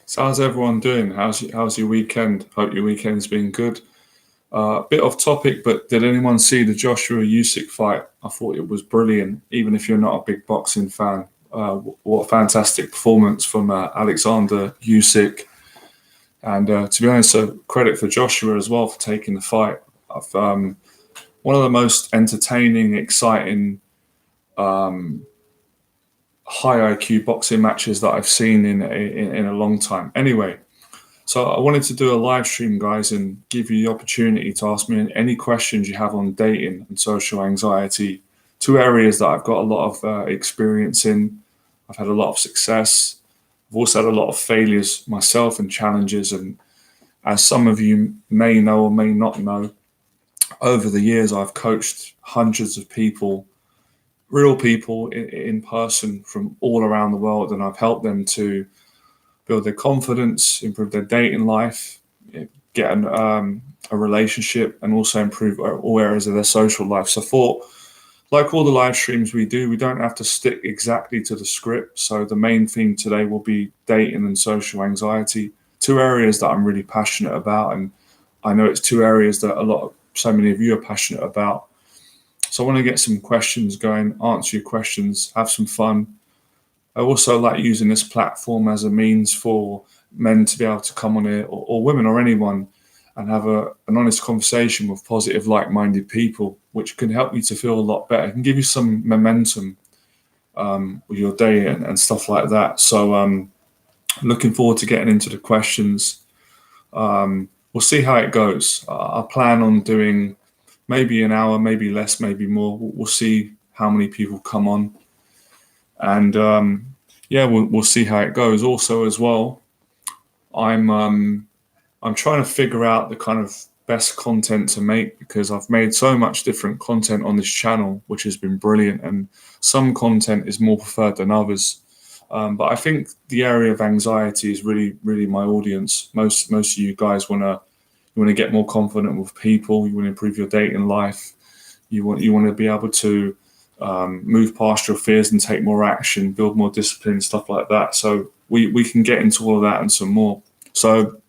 So how's everyone doing? How's your weekend? Hope your weekend's been good. Bit off topic, but did anyone see the Joshua Usyk fight? I thought it was brilliant, even if you're not a big boxing fan. What a fantastic performance from Alexander Usyk. And to be honest, so credit for Joshua as well for taking the fight. I've, one of the most entertaining, exciting, high IQ boxing matches that I've seen in a long time. Anyway, so I wanted to do a live stream, guys, and give you the opportunity to ask me any questions you have on dating and social anxiety. Two areas that I've got a lot of experience in. I've had a lot of success. I've also had a lot of failures myself and challenges. And as some of you may know or may not know, over the years I've coached hundreds of people, real people in person from all around the world, and I've helped them to build their confidence, improve their dating life, get a relationship, and also improve all areas of their social life. So for like all the live streams we do, we don't have to stick exactly to the script. So the main theme today will be dating and social anxiety, two areas that I'm really passionate about. And I know it's two areas that so many of you are passionate about. So I want to get some questions going, answer your questions, have some fun. I also like using this platform as a means for men to be able to come on here, or women, or anyone, and have an honest conversation with positive, like-minded people, which can help you to feel a lot better. It can give you some momentum with your day and stuff like that. So I'm looking forward to getting into the questions. We'll see how it goes. I plan on doing maybe an hour, maybe less, maybe more. We'll see how many people come on. And we'll see how it goes. Also, as well, I'm trying to figure out the kind of best content to make, because I've made so much different content on this channel, which has been brilliant, and some content is more preferred than others. But I think the area of anxiety is really, really my audience. Most of you guys want to get more confident with people. You want to improve your dating life. You want to be able to move past your fears and take more action, build more discipline, stuff like that. So we can get into all of that and some more. So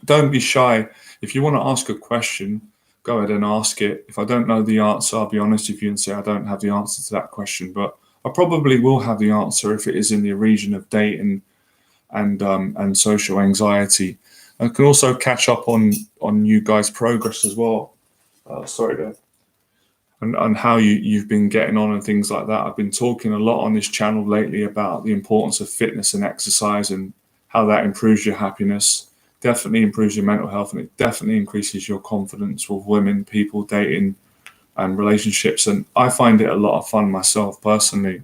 don't be shy. If you want to ask a question, go ahead and ask it. If I don't know the answer, I'll be honest with you and say I don't have the answer to that question, but I probably will have the answer if it is in the region of dating and social anxiety. I can also catch up on you guys' progress as well. Sorry, Dave. And how you've been getting on and things like that. I've been talking a lot on this channel lately about the importance of fitness and exercise and how that improves your happiness, definitely improves your mental health, and it definitely increases your confidence with women, people, dating, and relationships. And I find it a lot of fun myself personally.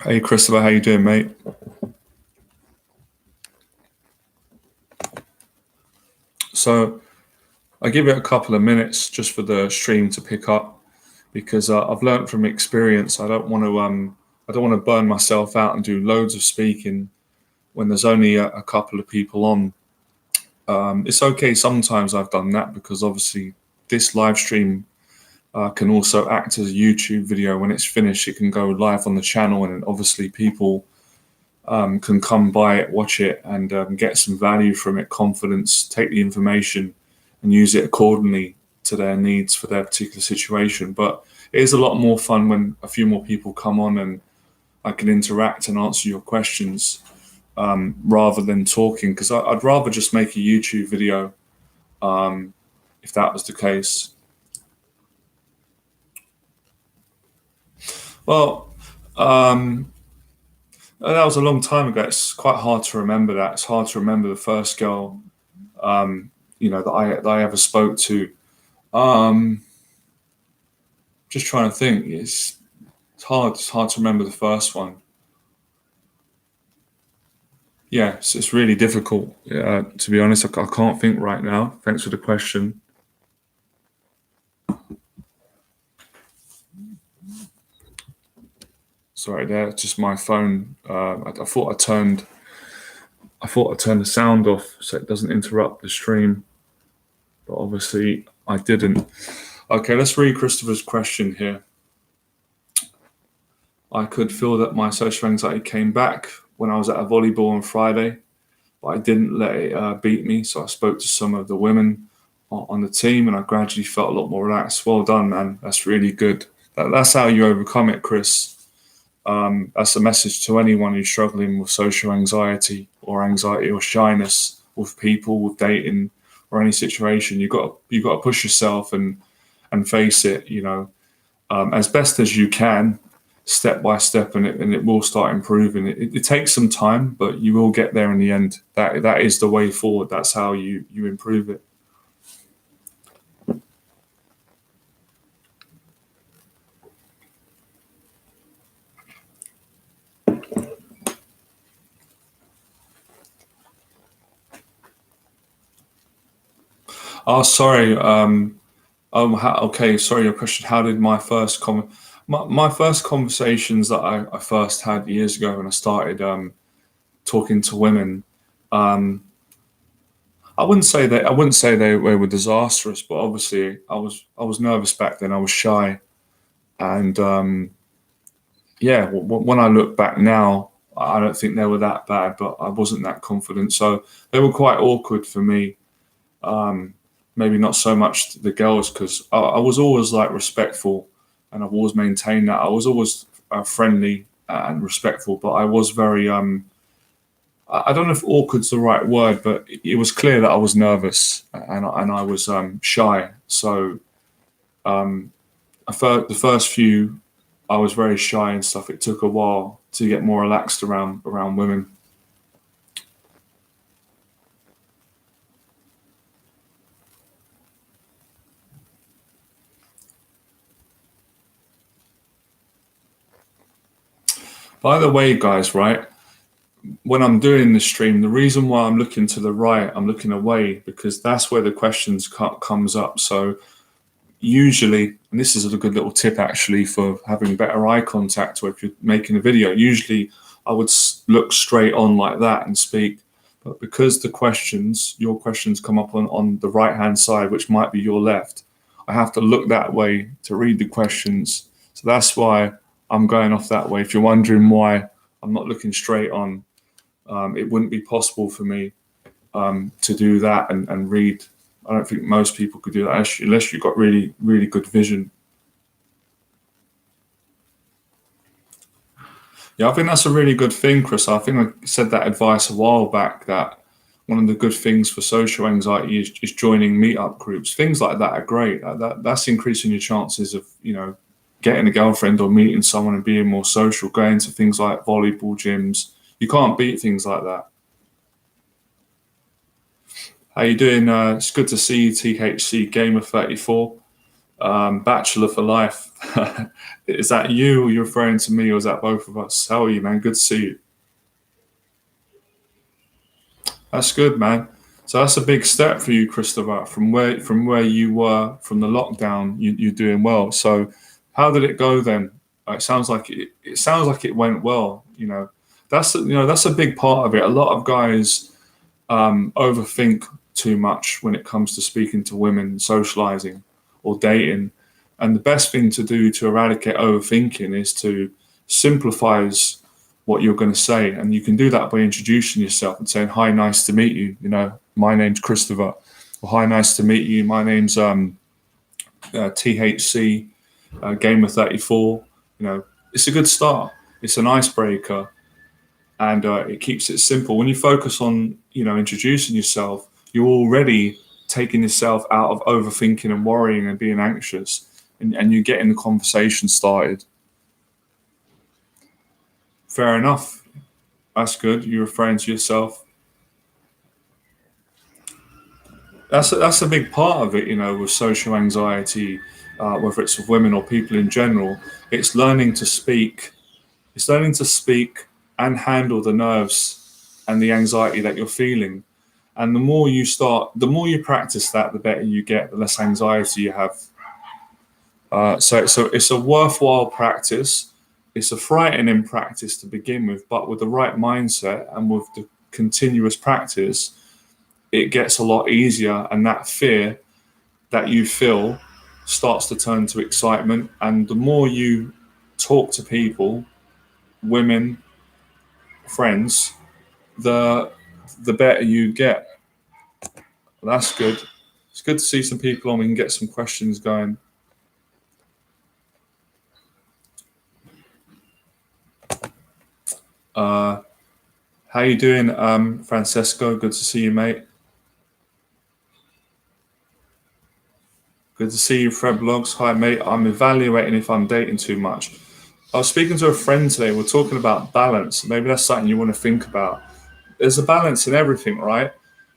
Hey, Christopher, how you doing, mate? So I give it a couple of minutes just for the stream to pick up, because I've learned from experience. I don't want to burn myself out and do loads of speaking when there's only a couple of people on. It's okay sometimes I've done that, because obviously this live stream can also act as a YouTube video. When it's finished, it can go live on the channel, and obviously people can come by it, watch it, and get some value from it, confidence, take the information and use it accordingly to their needs for their particular situation. But it is a lot more fun when a few more people come on and I can interact and answer your questions rather than talking, because I'd rather just make a YouTube video if that was the case. Well, that was a long time ago. It's quite hard to remember that. It's hard to remember the first girl, that I ever spoke to. Just trying to think. It's hard. It's hard to remember the first one. Yeah, it's really difficult. To be honest, I can't think right now. Thanks for the question. Sorry, there. Just my phone. I thought I turned the sound off so it doesn't interrupt the stream, but obviously I didn't. Okay, let's read Christopher's question here. I could feel that my social anxiety came back when I was at a volleyball on Friday, but I didn't let it beat me. So I spoke to some of the women on the team, and I gradually felt a lot more relaxed. Well done, man. That's really good. That's how you overcome it, Chris. That's a message to anyone who's struggling with social anxiety or shyness with people, with dating, or any situation. You got to push yourself and face it. As best as you can, step by step, and it will start improving. It takes some time, but you will get there in the end. That is the way forward. That's how you improve it. Oh, sorry. Okay. Sorry, your question. How did my first conversations that I first had years ago when I started talking to women? Um, I wouldn't say they were disastrous, but obviously I was nervous back then. I was shy, and yeah, when I look back now, I don't think they were that bad, but I wasn't that confident, so they were quite awkward for me. Um, Maybe not so much the girls because I was always like respectful, and I've always maintained that. I was always friendly and respectful, but I was very I don't know if awkward's the right word, but it was clear that I was nervous and I was shy. So um, the first few, I was very shy and stuff. It took a while to get more relaxed around women. By the way, guys, right? When I'm doing the stream, the reason why I'm looking to the right, I'm looking away because that's where the questions comes up. So usually, and this is a good little tip actually for having better eye contact, or if you're making a video, usually I would look straight on like that and speak. But because your questions come up on the right hand side, which might be your left, I have to look that way to read the questions. So that's why I'm going off that way. If you're wondering why I'm not looking straight on, it wouldn't be possible for me to do that and read. I don't think most people could do that unless you've got really, really good vision. Yeah, I think that's a really good thing, Chris. I think I said that advice a while back that one of the good things for social anxiety is joining meetup groups. Things like that are great. That's increasing your chances of, getting a girlfriend or meeting someone and being more social, going to things like volleyball gyms. You can't beat things like that. How you doing? It's good to see you, THC Gamer 34. Bachelor for life. Is that you, or you're referring to me, or is that both of us? How are you, man? Good to see you. That's good, man. So that's a big step for you, Christopher. From where you were from the lockdown, you're doing well. So how did it go then? It sounds like it went well. That's a big part of it. A lot of guys overthink too much when it comes to speaking to women, socializing, or dating. And the best thing to do to eradicate overthinking is to simplify what you're going to say. And you can do that by introducing yourself and saying, "Hi, nice to meet you. My name's Christopher." Or, "Hi, nice to meet you. My name's THC Gamer 34." It's a good start. It's an icebreaker, and it keeps it simple. When you focus on introducing yourself, you're already taking yourself out of overthinking and worrying and being anxious, and you're getting the conversation started. Fair enough. That's good. You're referring to yourself. That's a big part of it, with social anxiety, whether it's with women or people in general. It's learning to speak. It's learning to speak and handle the nerves and the anxiety that you're feeling. And the more you practice that, the better you get, the less anxiety you have. So it's a worthwhile practice. It's a frightening practice to begin with, but with the right mindset and with the continuous practice, it gets a lot easier. And that fear that you feel starts to turn to excitement. And the more you talk to people, women, friends, the better you get. Well, that's good. It's good to see some people on. We can get some questions going. How you doing, Francesco? Good to see you, mate. Good to see you, Fred Blogs. Hi, mate. I'm evaluating if I'm dating too much. I was speaking to a friend today. We're talking about balance. Maybe that's something you want to think about. There's a balance in everything, right?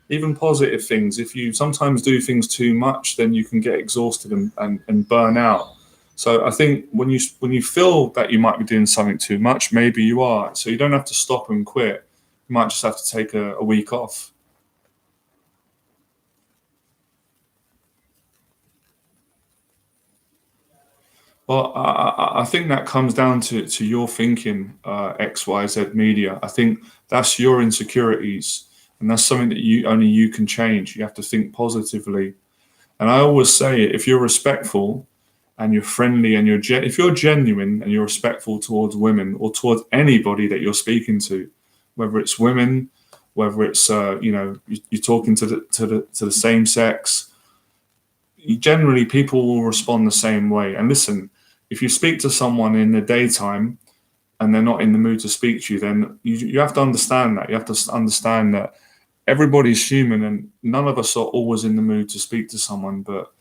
Even positive things. If you sometimes do things too much, then you can get exhausted and burn out. So I think when you feel that you might be doing something too much, maybe you are. So you don't have to stop and quit. You might just have to take a week off. Well, I think that comes down to your thinking, XYZ Media. I think that's your insecurities, and that's something that you can change. You have to think positively. And I always say, if you're respectful and you're friendly and if you're genuine and you're respectful towards women or towards anybody that you're speaking to, whether it's women, whether it's you're talking to the same sex, generally people will respond the same way. And listen, if you speak to someone in the daytime and they're not in the mood to speak to you, then you have to understand that. You have to understand that everybody's human and none of us are always in the mood to speak to someone, but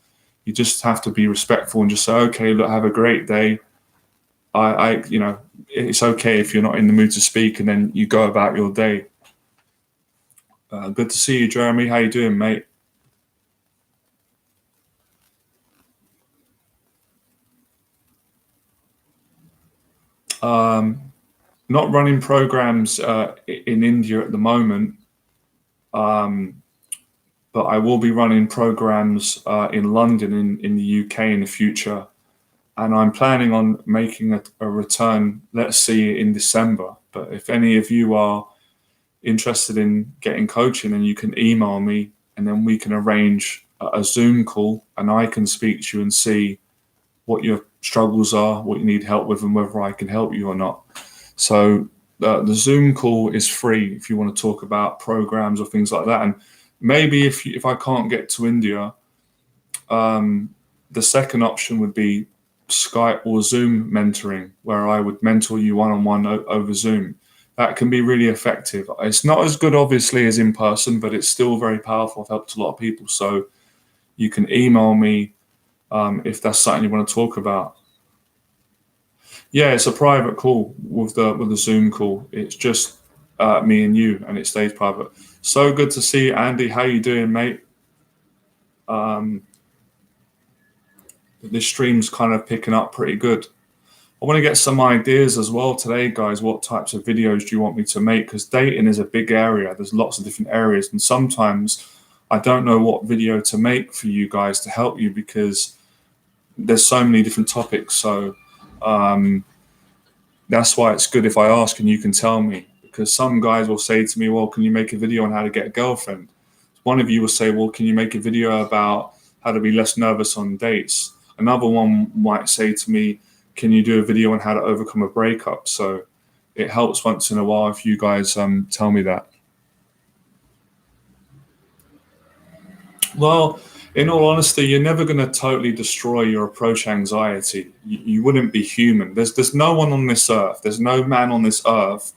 you just have to be respectful and just say, okay, look, have a great day. It's okay if you're not in the mood to speak, and then you go about your day. Good to see you, Jeremy. How you doing, mate? Not running programs in India at the moment, but I will be running programs in London, in the UK in the future. And I'm planning on making a return, let's see, in December. But if any of you are interested in getting coaching, then you can email me and then we can arrange a Zoom call and I can speak to you and see what your struggles are, what you need help with, and whether I can help you or not. So the Zoom call is free if you want to talk about programs or things like that. And maybe if I can't get to India, the second option would be Skype or Zoom mentoring, where I would mentor you one-on-one over Zoom. That can be really effective. It's not as good, obviously, as in person, but it's still very powerful. I've helped a lot of people. So you can email me if that's something you want to talk about. Yeah, it's a private call with the Zoom call. It's just me and you, and it stays private. So good to see you, Andy. How you doing, mate? This stream's kind of picking up pretty good. I want to get some ideas as well today, guys. What types of videos do you want me to make? Because dating is a big area. There's lots of different areas, and sometimes I don't know what video to make for you guys to help you because there's so many different topics. So that's why it's good if I ask and you can tell me. Because some guys will say to me, well, can you make a video on how to get a girlfriend? One of you will say, well, can you make a video about how to be less nervous on dates? Another one might say to me, can you do a video on how to overcome a breakup? So it helps once in a while if you guys tell me that. Well, in all honesty, you're never going to totally destroy your approach anxiety. You wouldn't be human. There's no one on this earth. There's no man on this earth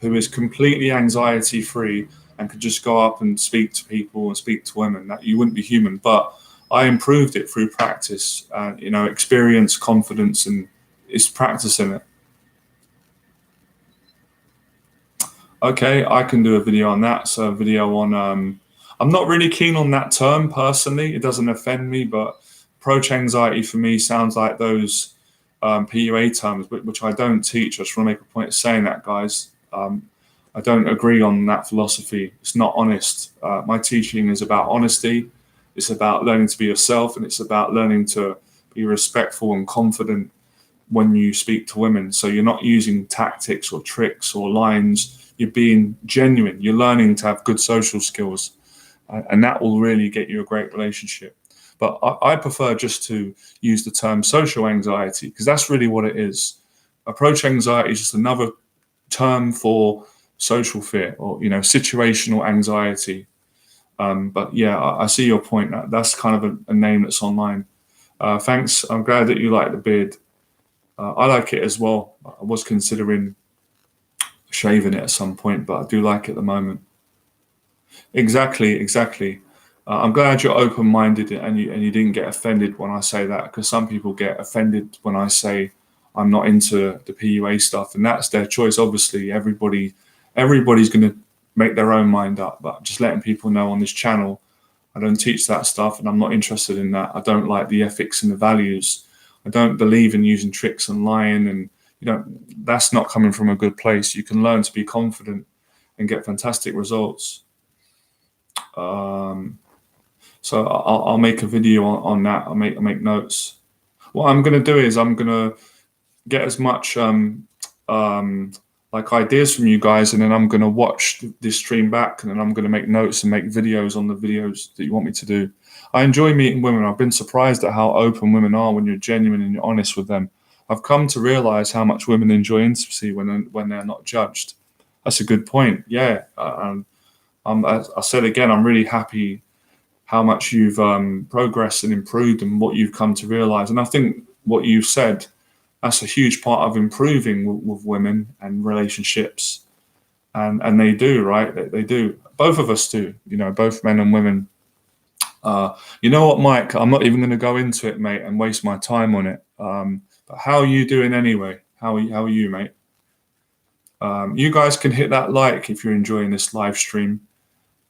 who is completely anxiety free and could just go up and speak to people and speak to women. That you wouldn't be human. But I improved it through practice, experience, confidence, and it's practicing it. Okay, I can do a video on that. So a video on, I'm not really keen on that term personally. It doesn't offend me, but approach anxiety for me sounds like those PUA terms, which I don't teach. I just want to make a point of saying that, guys. I don't agree on that philosophy. It's not honest. My teaching is about honesty. It's about learning to be yourself, and it's about learning to be respectful and confident when you speak to women. So you're not using tactics or tricks or lines. You're being genuine. You're learning to have good social skills, and that will really get you a great relationship. But I prefer just to use the term social anxiety because that's really what it is. Approach anxiety is just another term for social fear, or situational anxiety. But yeah, I see your point. That's kind of a name that's online. Thanks. I'm glad that you like the beard. I like it as well. I was considering shaving it at some point, but I do like it at the moment. Exactly, exactly. I'm glad you're open-minded and you didn't get offended when I say that, because some people get offended when I say I'm not into the PUA stuff, and that's their choice. Obviously, everybody's going to make their own mind up. But just letting people know on this channel, I don't teach that stuff, and I'm not interested in that. I don't like the ethics and the values. I don't believe in using tricks and lying, and that's not coming from a good place. You can learn to be confident and get fantastic results. So I'll make a video on that. I'll make notes. What I'm going to do is I'm going to get as much like ideas from you guys, and then I'm going to watch this stream back, and then I'm going to make notes and make videos on the videos that you want me to do. I enjoy meeting women. I've been surprised at how open women are when you're genuine and you're honest with them. I've come to realize how much women enjoy intimacy when they're not judged. That's a good point. Yeah. As I said again, I'm really happy how much you've progressed and improved and what you've come to realize. And I think what you've said, that's a huge part of improving with women and relationships. And they do, right? They do. Both of us do, both men and women. You know what, Mike? I'm not even going to go into it, mate, and waste my time on it. But how are you doing anyway? How are you, mate? You guys can hit that like if you're enjoying this live stream.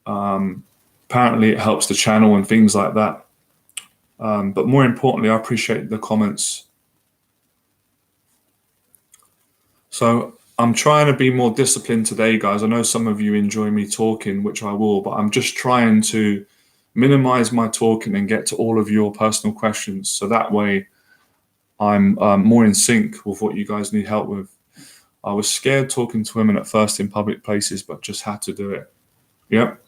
Apparently it helps the channel and things like that. But more importantly, I appreciate the comments. So I'm trying to be more disciplined today, guys. I know some of you enjoy me talking, which I will, but I'm just trying to minimize my talking and get to all of your personal questions. So that way I'm more in sync with what you guys need help with. I was scared talking to women at first in public places, but just had to do it. Yep.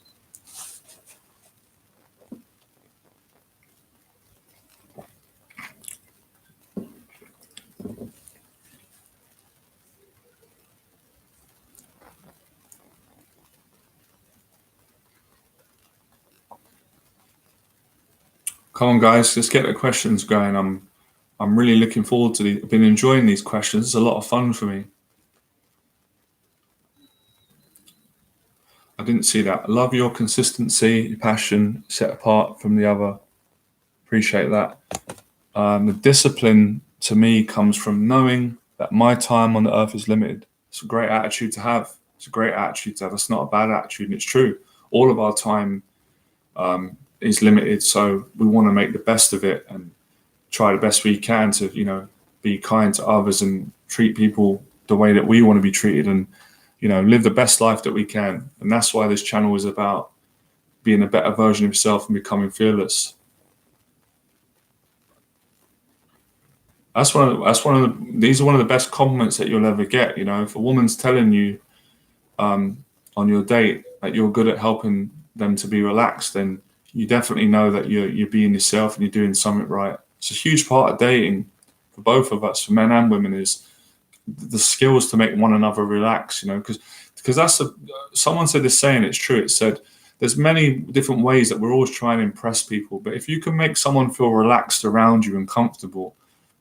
Come on, guys, let's get the questions going. I'm really looking forward to these. I've been enjoying these questions. It's a lot of fun for me. I didn't see that. Love your consistency, your passion, set apart from the other. Appreciate that. The discipline to me comes from knowing that my time on the earth is limited. It's a great attitude to have. It's a great attitude to have. It's not a bad attitude, and it's true. All of our time is limited, so we want to make the best of it and try the best we can to, be kind to others and treat people the way that we want to be treated, and, live the best life that we can. And that's why this channel is about being a better version of yourself and becoming fearless. These are one of the best compliments that you'll ever get. If a woman's telling you on your date that you're good at helping them to be relaxed, then you definitely know that you're being yourself and you're doing something right. It's a huge part of dating for both of us, for men and women, is the skills to make one another relax. Because someone said this saying, it's true. It said there's many different ways that we're always trying to impress people, but if you can make someone feel relaxed around you and comfortable,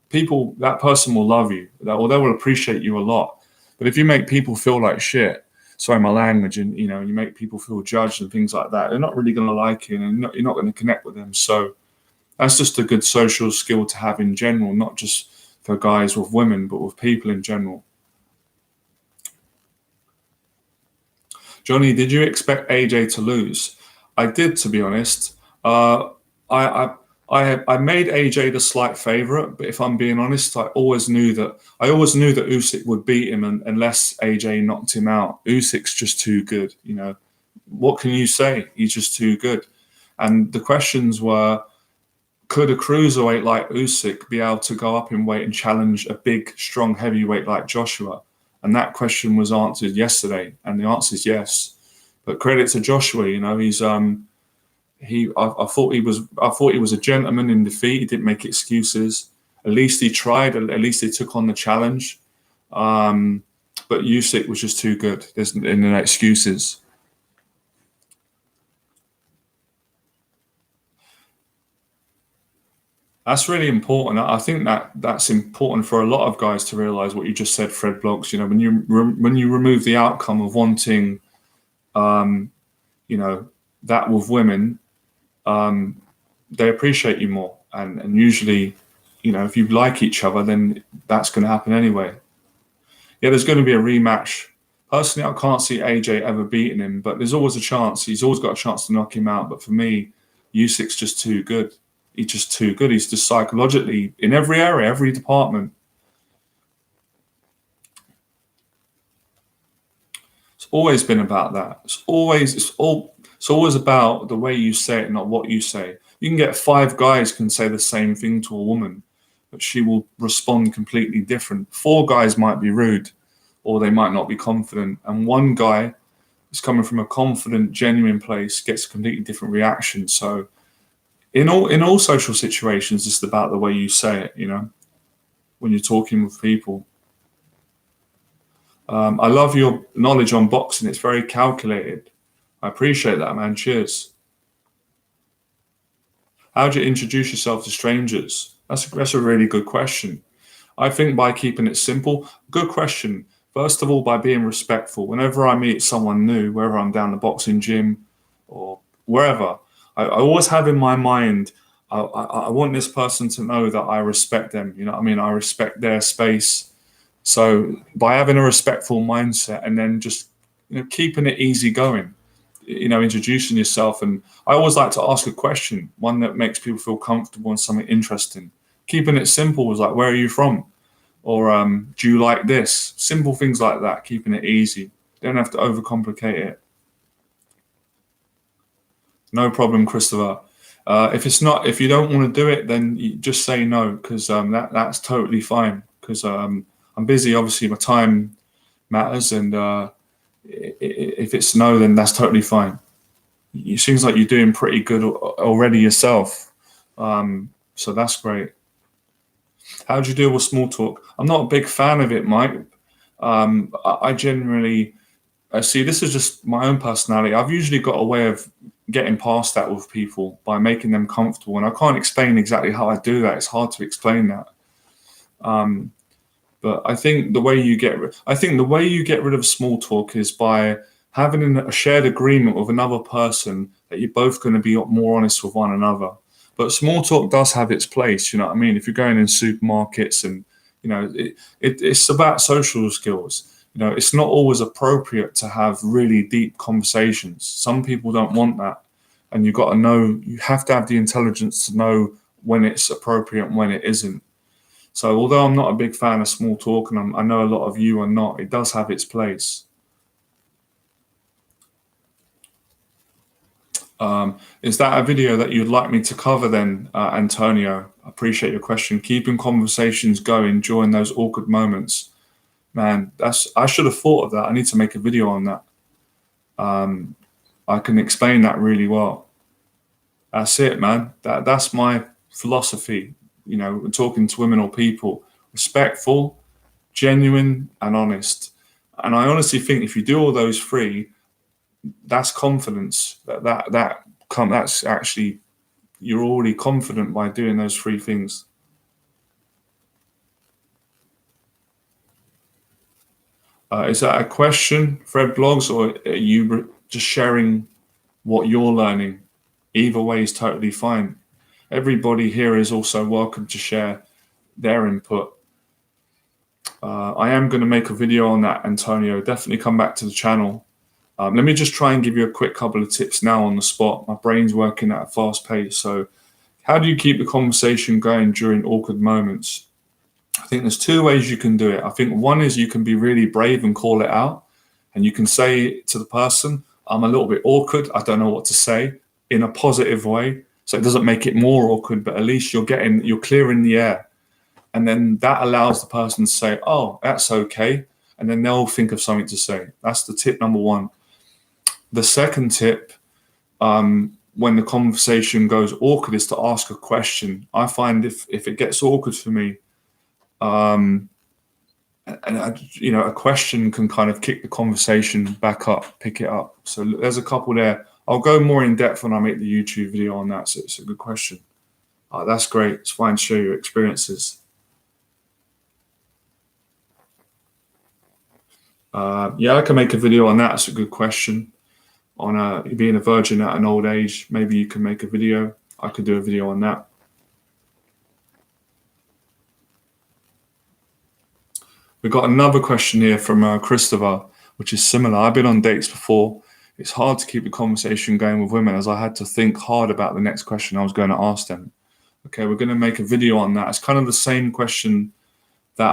that person will love you, or they will appreciate you a lot. But if you make people feel like shit, sorry my language, and you make people feel judged and things like that, they're not really going to like you, and you're not going to connect with them. So that's just a good social skill to have in general, not just for guys with women, but with people in general. Johnny, did you expect AJ to lose? I did, to be honest. I made AJ the slight favorite, but if I'm being honest, I always knew that Usyk would beat him unless AJ knocked him out. Usyk's just too good. What can you say? He's just too good. And the questions were, could a cruiserweight like Usyk be able to go up in weight and challenge a big, strong heavyweight like Joshua? And that question was answered yesterday, and the answer is yes. But credit to Joshua, he's I thought he was a gentleman in defeat. He didn't make excuses. At least he tried. At least he took on the challenge. But but Usyk was just too good. There's no excuses. That's really important. I think that's important for a lot of guys to realize what you just said, Fred Blogs. When you remove the outcome of wanting, um, you know, that with women, they appreciate you more, and usually, if you like each other, then that's going to happen anyway. Yeah, there's going to be a rematch. Personally, I can't see AJ ever beating him, but there's always a chance. He's always got a chance to knock him out. But for me, Usyk's just too good. He's just too good. He's just psychologically in every area, every department. It's always been about that. It's always about the way you say it, not what you say. You can get 5 guys can say the same thing to a woman, but she will respond completely different. 4 guys might be rude, or they might not be confident, and 1 guy is coming from a confident, genuine place, gets a completely different reaction. So in all social situations, it's about the way you say it, when you're talking with people. I love your knowledge on boxing. It's very calculated. I appreciate that, man. Cheers. How do you introduce yourself to strangers? That's a really good question. I think by keeping it simple. Good question. First of all, by being respectful. Whenever I meet someone new, whether I'm down the boxing gym or wherever, I always have in my mind, I want this person to know that I respect them. You know what I mean? I respect their space. So by having a respectful mindset and then just keeping it easy going, introducing yourself. And I always like to ask a question, one that makes people feel comfortable and something interesting. Keeping it simple was like, where are you from? Or do you like this? Simple things like that, keeping it easy. Don't have to overcomplicate it. No problem, Christopher. If you don't want to do it, then you just say no, because that's totally fine. Because I'm busy, obviously my time matters, and if it's no, then that's totally fine. It seems like you're doing pretty good already yourself, so that's great. How do you deal with small talk? I'm not a big fan of it, Mike. I generally see, this is just my own personality. I've usually got a way of getting past that with people by making them comfortable, and I can't explain exactly how I do that. It's hard to explain that. But I think the way you get rid of small talk is by having a shared agreement with another person that you're both going to be more honest with one another. But small talk does have its place, you know what I mean? If you're going in supermarkets and, it's about social skills. It's not always appropriate to have really deep conversations. Some people don't want that. And you have to have the intelligence to know when it's appropriate and when it isn't. So although I'm not a big fan of small talk, and I know a lot of you are not, it does have its place. Is that a video that you'd like me to cover then, Antonio? I appreciate your question. Keeping conversations going during those awkward moments. Man, I should have thought of that. I need to make a video on that. I can explain that really well. That's it, man. That's my philosophy. Talking to women or people, respectful, genuine, and honest. And I honestly think if you do all those 3, that's confidence. That's actually, you're already confident by doing those 3 things. Is that a question, Fred Blogs, or are you just sharing what you're learning? Either way is totally fine. Everybody here is also welcome to share their input. I am going to make a video on that, Antonio. Definitely come back to the channel. Let me just try and give you a quick couple of tips now on the spot. My brain's working at a fast pace. So how do you keep the conversation going during awkward moments? I think there's 2 ways you can do it. I think one is you can be really brave and call it out. And you can say to the person, I'm a little bit awkward. I don't know what to say, in a positive way. So it doesn't make it more awkward, but at least you're clearing the air. And then that allows the person to say, oh, that's okay. And then they'll think of something to say. That's the tip number 1. The second tip, when the conversation goes awkward, is to ask a question. I find if it gets awkward for me, and and a question can kind of kick the conversation back up, pick it up. So there's a couple there. I'll go more in depth when I make the YouTube video on that. So it's a good question. That's great. It's fine to share your experiences. Yeah, I can make a video on that. That's a good question. On being a virgin at an old age, maybe you can make a video. I could do a video on that. We've got another question here from Christopher, which is similar. I've been on dates before. It's hard to keep the conversation going with women as I had to think hard about the next question I was going to ask them. Okay, we're going to make a video on that. It's kind of the same question that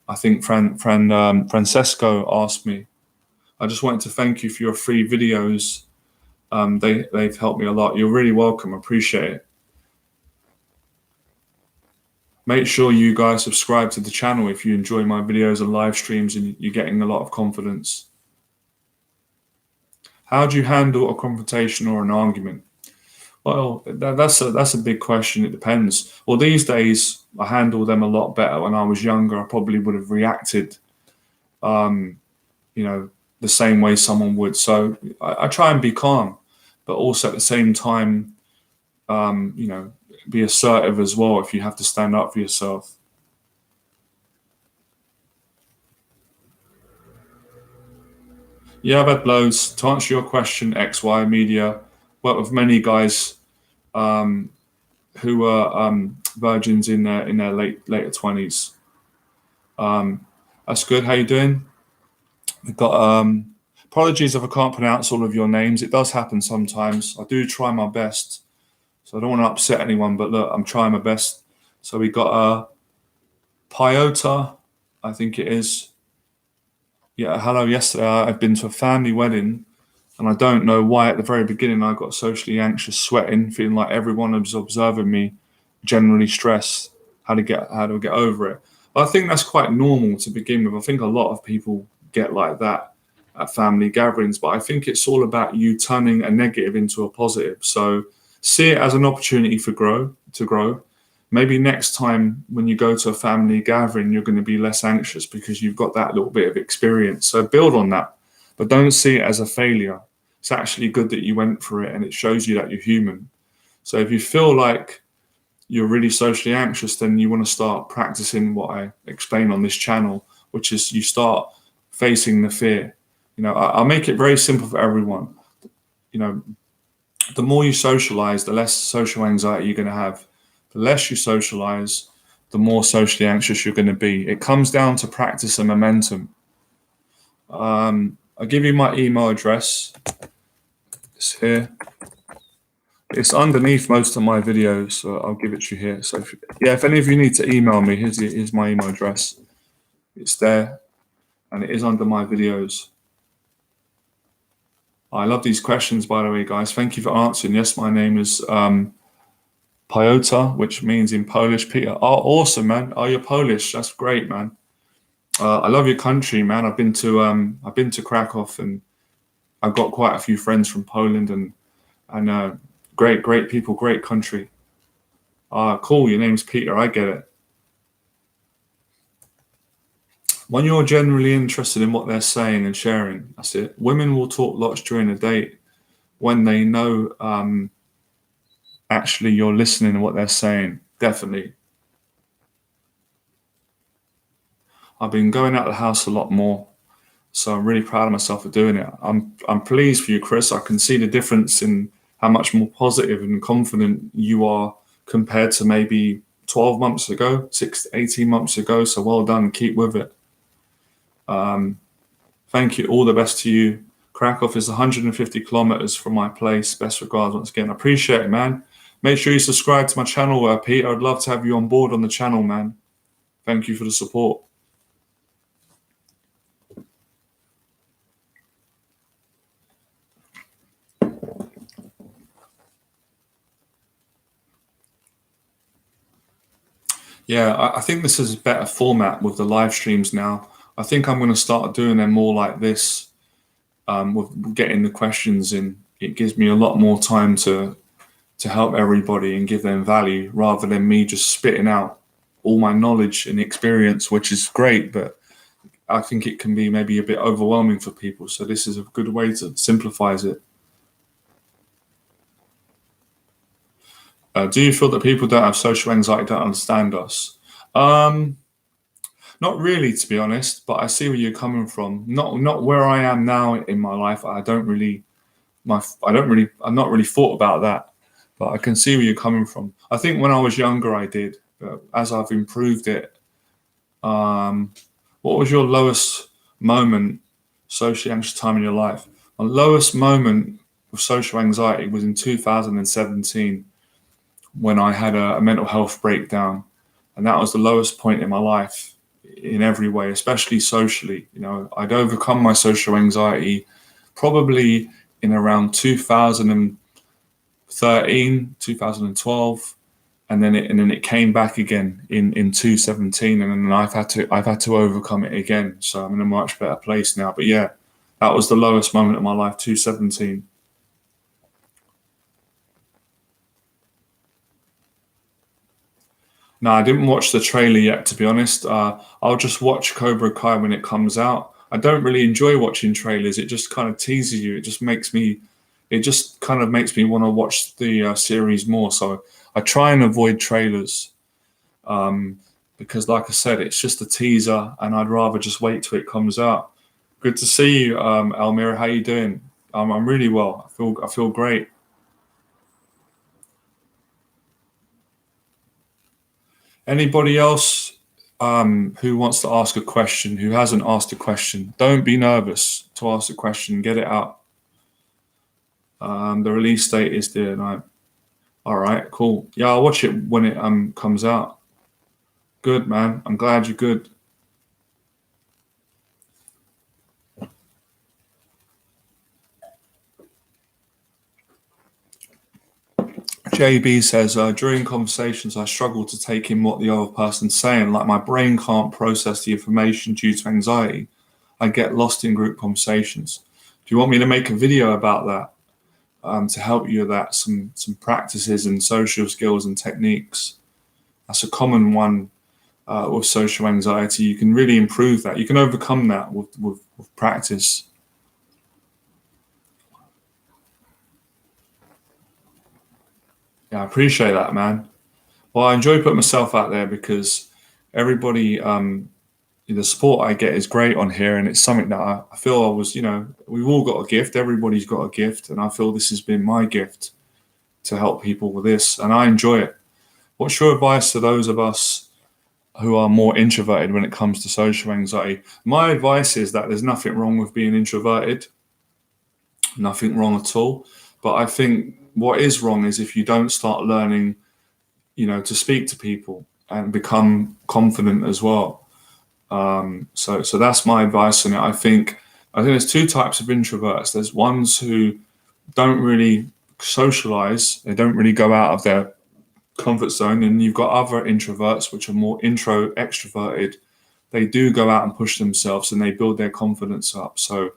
I think Francesco asked me. I just wanted to thank you for your free videos. They've helped me a lot. You're really welcome. I appreciate it. Make sure you guys subscribe to the channel if you enjoy my videos and live streams and you're getting a lot of confidence. How do you handle a confrontation or an argument? Well, that's a big question. It depends. Well, these days I handle them a lot better. When I was younger, I probably would have reacted, the same way someone would. So I try and be calm, but also at the same time, be assertive as well if you have to stand up for yourself. Yeah, I've had loads. To answer your question, XY media, worked with many guys who were virgins in their later 20s. That's good. How you doing? We've got apologies if I can't pronounce all of your names. It does happen sometimes. I do try my best, so I don't want to upset anyone. But look, I'm trying my best. So we got Piota, I think it is. Yeah, hello. Yesterday I've been to a family wedding, and I don't know why at the very beginning I got socially anxious, sweating, feeling like everyone was observing me, generally stressed. How to get over it? But I think that's quite normal to begin with. I think a lot of people get like that at family gatherings, but I think it's all about you turning a negative into a positive. So see it as an opportunity to grow. Maybe next time when you go to a family gathering, you're going to be less anxious because you've got that little bit of experience. So build on that, but don't see it as a failure. It's actually good that you went for it, and it shows you that you're human. So if you feel like you're really socially anxious, then you want to start practicing what I explain on this channel, which is you start facing the fear. I'll make it very simple for everyone. The more you socialize, the less social anxiety you're going to have. The less you socialize, the more socially anxious you're going to be. It comes down to practice and momentum. I'll give you my email address. It's here. It's underneath most of my videos, so I'll give it to you here. So if any of you need to email me, here's my email address. It's there, and it is under my videos. I love these questions, by the way, guys. Thank you for answering. Yes, my name is Piota, which means in Polish, Peter. Oh, awesome, man. Oh, you're Polish. That's great, man. I love your country, man. I've been to Krakow, and I've got quite a few friends from Poland, and great people, great country. Cool. Your name's Peter. I get it. When you're generally interested in what they're saying and sharing, that's it. Women will talk lots during a date when they know actually you're listening to what they're saying. Definitely. I've been going out of the house a lot more, so I'm really proud of myself for doing it. I'm pleased for you, Chris. I can see the difference in how much more positive and confident you are compared to maybe 12 months ago, 6 to 18 months ago. So well done. Keep with it. Thank you. All the best to you. Krakow is 150 kilometers from my place. Best regards once again. I appreciate it, man. Make sure you subscribe to my channel, Pete. I'd love to have you on board on the channel, man. Thank you for the support. Yeah, I think this is a better format with the live streams now. I think I'm going to start doing them more like this, with getting the questions in. It gives me a lot more time to help everybody and give them value rather than me just spitting out all my knowledge and experience, which is great, but I think it can be maybe a bit overwhelming for people. So this is a good way to simplify it. Do you feel that people don't have social anxiety don't understand us? Not really, to be honest, but I see where you're coming from. Not where I am now in my life. I'm not really thought about that, but I can see where you're coming from. I think when I was younger, I did, but as I've improved it. What was your lowest moment, socially anxious time in your life? My lowest moment of social anxiety was in 2017 when I had a mental health breakdown, and that was the lowest point in my life in every way, especially socially. I'd overcome my social anxiety probably in around 2013, 2012, and then it came back again in 2017, and then I've had to overcome it again. So I'm in a much better place now. But yeah, that was the lowest moment of my life, 2017. No, I didn't watch the trailer yet, to be honest. I'll just watch Cobra Kai when it comes out. I don't really enjoy watching trailers. It just kind of teases you. It just kind of makes me want to watch the series more. So I try and avoid trailers because, like I said, it's just a teaser, and I'd rather just wait till it comes out. Good to see you, Almira. How you doing? I'm really well. I feel great. Anybody else who wants to ask a question, who hasn't asked a question, don't be nervous to ask a question. Get it out. The release date is the night. All right, cool. Yeah, I'll watch it when it comes out. Good, man. I'm glad you're good. JB says, during conversations, I struggle to take in what the other person's saying. Like my brain can't process the information due to anxiety. I get lost in group conversations. Do you want me to make a video about that to help you with that? Some practices and social skills and techniques. That's a common one with social anxiety. You can really improve that. You can overcome that with practice. Yeah, I appreciate that, man. Well, I enjoy putting myself out there because everybody, the support I get is great on here, and it's something that I feel we've all got a gift. Everybody's got a gift, and I feel this has been my gift to help people with this, and I enjoy it. What's your advice to those of us who are more introverted when it comes to social anxiety? My advice is that there's nothing wrong with being introverted, nothing wrong at all. But I think what is wrong is if you don't start learning, to speak to people and become confident as well. So that's my advice on it. I think there's two types of introverts. There's ones who don't really socialize. They don't really go out of their comfort zone. And you've got other introverts, which are more extroverted. They do go out and push themselves and they build their confidence up. So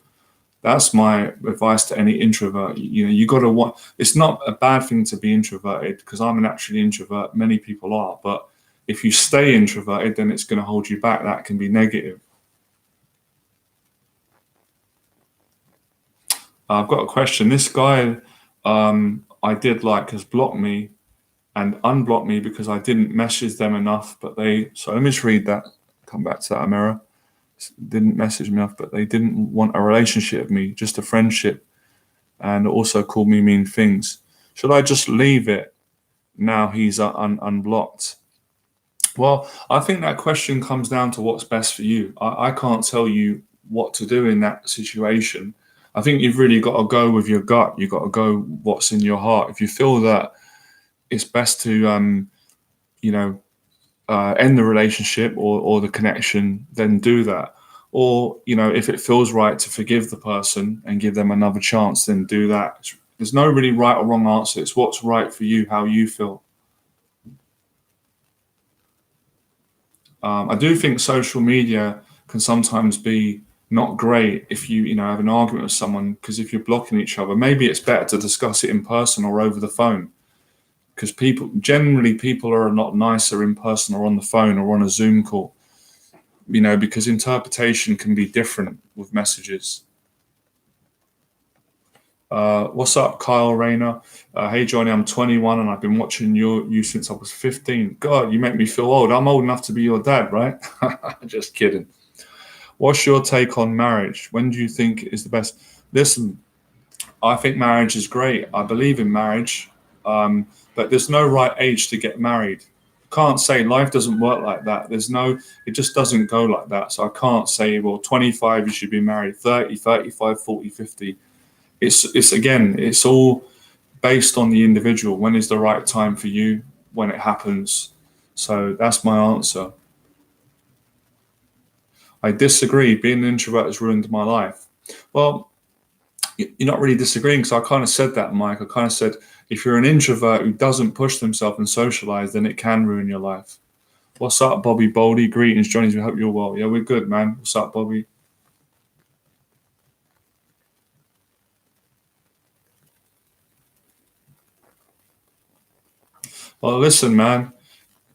that's my advice to any introvert. You got to want. It's not a bad thing to be introverted because I'm an actually introvert. Many people are, but if you stay introverted, then it's going to hold you back. That can be negative. I've got a question. This guy I did like has blocked me and unblocked me because I didn't message them enough. So let me just read that. Come back to that, Amira. Didn't message me enough, but they didn't want a relationship with me, just a friendship, and also called me mean things. Should I just leave it now he's unblocked? Well, I think that question comes down to what's best for you. I can't tell you what to do in that situation. I think you've really got to go with your gut. You've got to go what's in your heart. If you feel that it's best to, end the relationship or the connection, then do that. Or, if it feels right to forgive the person and give them another chance, then do that. There's no really right or wrong answer. It's what's right for you, how you feel. I do think social media can sometimes be not great if you have an argument with someone, because if you're blocking each other, maybe it's better to discuss it in person or over the phone. Because people are a lot nicer in person or on the phone or on a Zoom call. because interpretation can be different with messages. What's up, Kyle Rayner? Hey, Johnny, I'm 21 and I've been watching you since I was 15. God, you make me feel old. I'm old enough to be your dad, right? Just kidding. What's your take on marriage? When do you think is the best? Listen, I think marriage is great. I believe in marriage, but there's no right age to get married. Can't say life doesn't work like that. It just doesn't go like that. So I can't say, well, 25, you should be married, 30, 35, 40, 50. It's all based on the individual. When is the right time for you? When it happens. So that's my answer. I disagree. Being an introvert has ruined my life. Well, you're not really disagreeing, because I kind of said that, Mike. I kind of said, if you're an introvert who doesn't push themselves and socialize, then it can ruin your life. What's up, Bobby Boldy? Greetings, Johnny. We hope you're well. Yeah, we're good, man. What's up, Bobby? Well, listen, man.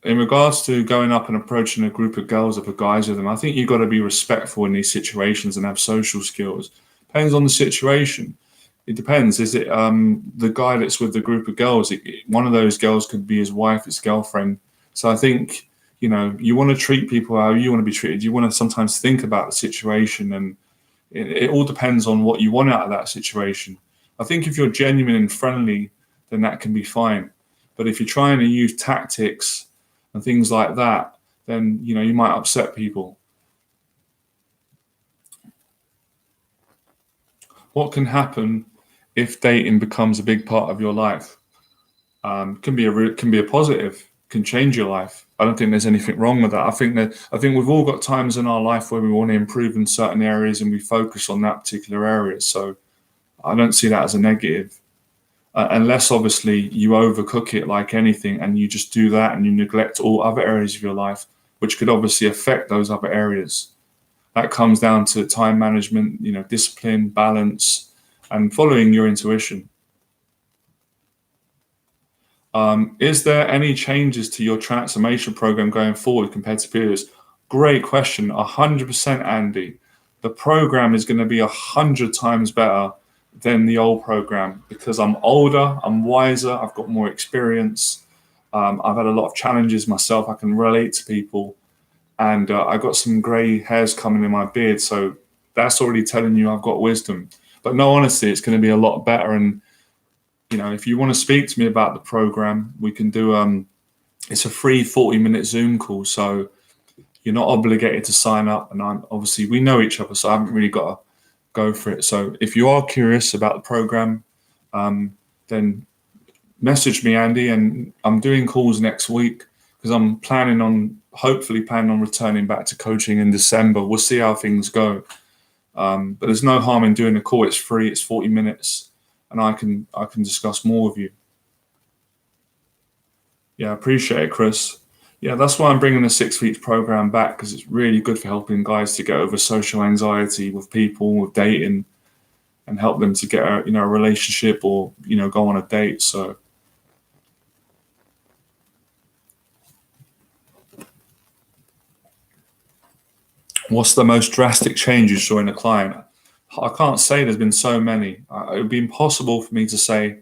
In regards to going up and approaching a group of girls or guys with them, I think you've got to be respectful in these situations and have social skills. Depends on the situation. It depends. Is it the guy that's with the group of girls? One of those girls could be his wife, his girlfriend. So I think, you want to treat people how you want to be treated. You want to sometimes think about the situation, and it all depends on what you want out of that situation. I think if you're genuine and friendly, then that can be fine. But if you're trying to use tactics and things like that, then you might upset people. What can happen if dating becomes a big part of your life? Can be a positive, can change your life. I don't think there's anything wrong with that. I think we've all got times in our life where we want to improve in certain areas and we focus on that particular area. So I don't see that as a negative. Unless obviously you overcook it like anything and you just do that and you neglect all other areas of your life, which could obviously affect those other areas. That comes down to time management, discipline, balance, and following your intuition. Is there any changes to your transformation program going forward compared to previous? Great question. 100%, Andy. The program is going to be 100 times better than the old program, because I'm older, I'm wiser, I've got more experience. I've had a lot of challenges myself. I can relate to people, and I got some grey hairs coming in my beard. So that's already telling you I've got wisdom. But no, honestly, it's going to be a lot better. And if you want to speak to me about the program, we can do. It's a free 40-minute Zoom call, so you're not obligated to sign up. And we know each other, so I haven't really got to go for it. So if you are curious about the program, then message me, Andy. And I'm doing calls next week because I'm hopefully planning on returning back to coaching in December. We'll see how things go. But there's no harm in doing a call. It's free. It's 40 minutes, and I can discuss more with you. Yeah, I appreciate it, Chris. Yeah, that's why I'm bringing the 6 weeks program back, because it's really good for helping guys to get over social anxiety with people, with dating, and help them to get a relationship, or go on a date. So what's the most drastic change you saw in a client? I can't say. There's been so many. It would be impossible for me to say.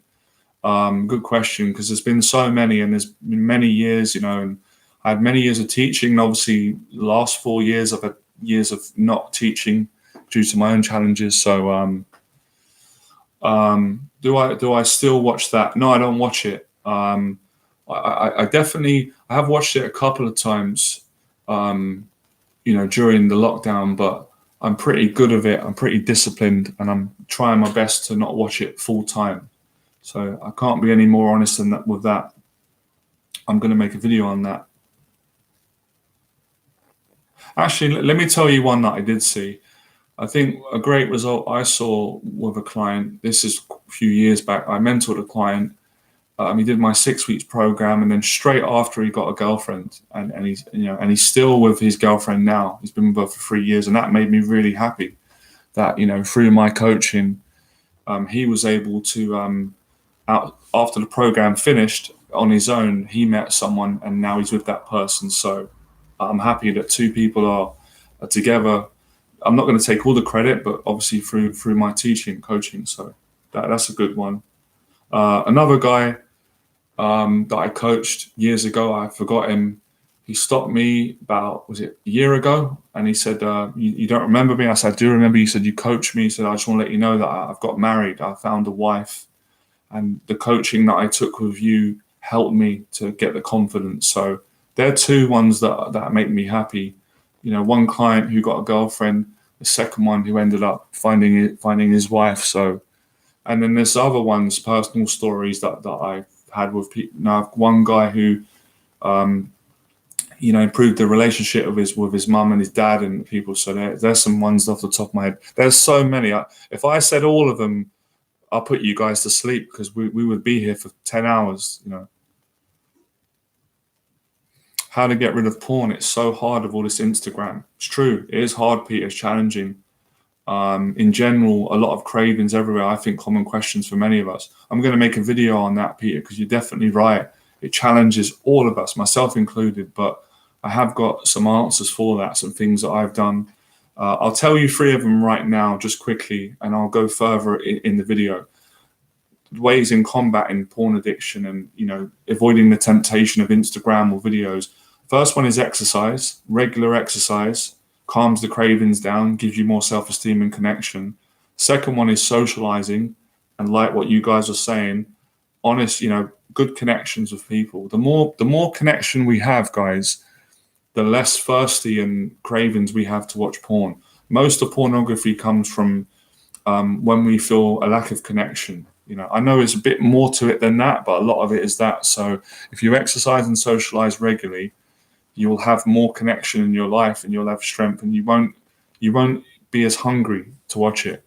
Good question, because there's been so many, and there's been many years, and I had many years of teaching. And obviously, the last 4 years, I've had years of not teaching due to my own challenges. So, do I still watch that? No, I don't watch it. I definitely have watched it a couple of times, during the lockdown, but I'm pretty good at it. I'm pretty disciplined, and I'm trying my best to not watch it full time. So I can't be any more honest than that with that. I'm going to make a video on that. Actually, let me tell you one that I did see. I think a great result I saw with a client, this is a few years back. I mentored a client. He did my 6 weeks program, and then straight after he got a girlfriend, and he's still with his girlfriend now. He's been with her for 3 years, and that made me really happy. That through my coaching, he was able to after the program finished on his own, he met someone, and now he's with that person. So I'm happy that two people are together. I'm not going to take all the credit, but obviously through my teaching, coaching. So that's a good one. Another guy that I coached years ago, I forgot him. He stopped me about, was it a year ago? And he said, you don't remember me? I said, I do remember. He said, you coached me. He said, I just want to let you know that I've got married. I found a wife. And the coaching that I took with you helped me to get the confidence. So they're two ones that make me happy. One client who got a girlfriend, the second one who ended up finding his wife. So, and then there's other ones, personal stories that I've had with people. Now, I've one guy who, improved the relationship with his mum and his dad and people. So there's some ones off the top of my head. There's so many. If I said all of them, I'll put you guys to sleep because we would be here for 10 hours. How to get rid of porn. It's so hard with all this Instagram. It's true. It is hard, Peter. It's challenging. In general, a lot of cravings everywhere. I think common questions for many of us. I'm going to make a video on that, Peter, because you're definitely right. It challenges all of us, myself included, but I have got some answers for that, some things that I've done. I'll tell you 3 of them right now, just quickly, and I'll go further in the video. Ways in combating porn addiction and, avoiding the temptation of Instagram or videos. First one is exercise. Regular exercise calms the cravings down, gives you more self-esteem and connection. Second one is socializing, and like what you guys are saying, honest, good connections with people. The more connection we have, guys, the less thirsty and cravings we have to watch porn. Most of pornography comes from when we feel a lack of connection. I know it's a bit more to it than that, but a lot of it is that. So if you exercise and socialize regularly, you will have more connection in your life and you'll have strength, and you won't be as hungry to watch it.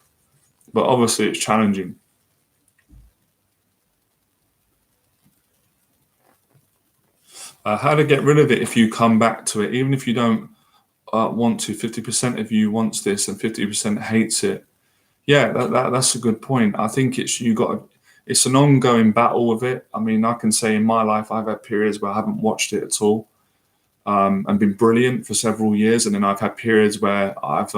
But obviously it's challenging. How to get rid of it if you come back to it, even if you don't want to. 50% of you wants this and 50% hates it. Yeah, that's a good point. I think it's an ongoing battle with it. I mean, I can say in my life I've had periods where I haven't watched it at all, and been brilliant for several years, and then I've had periods where I've,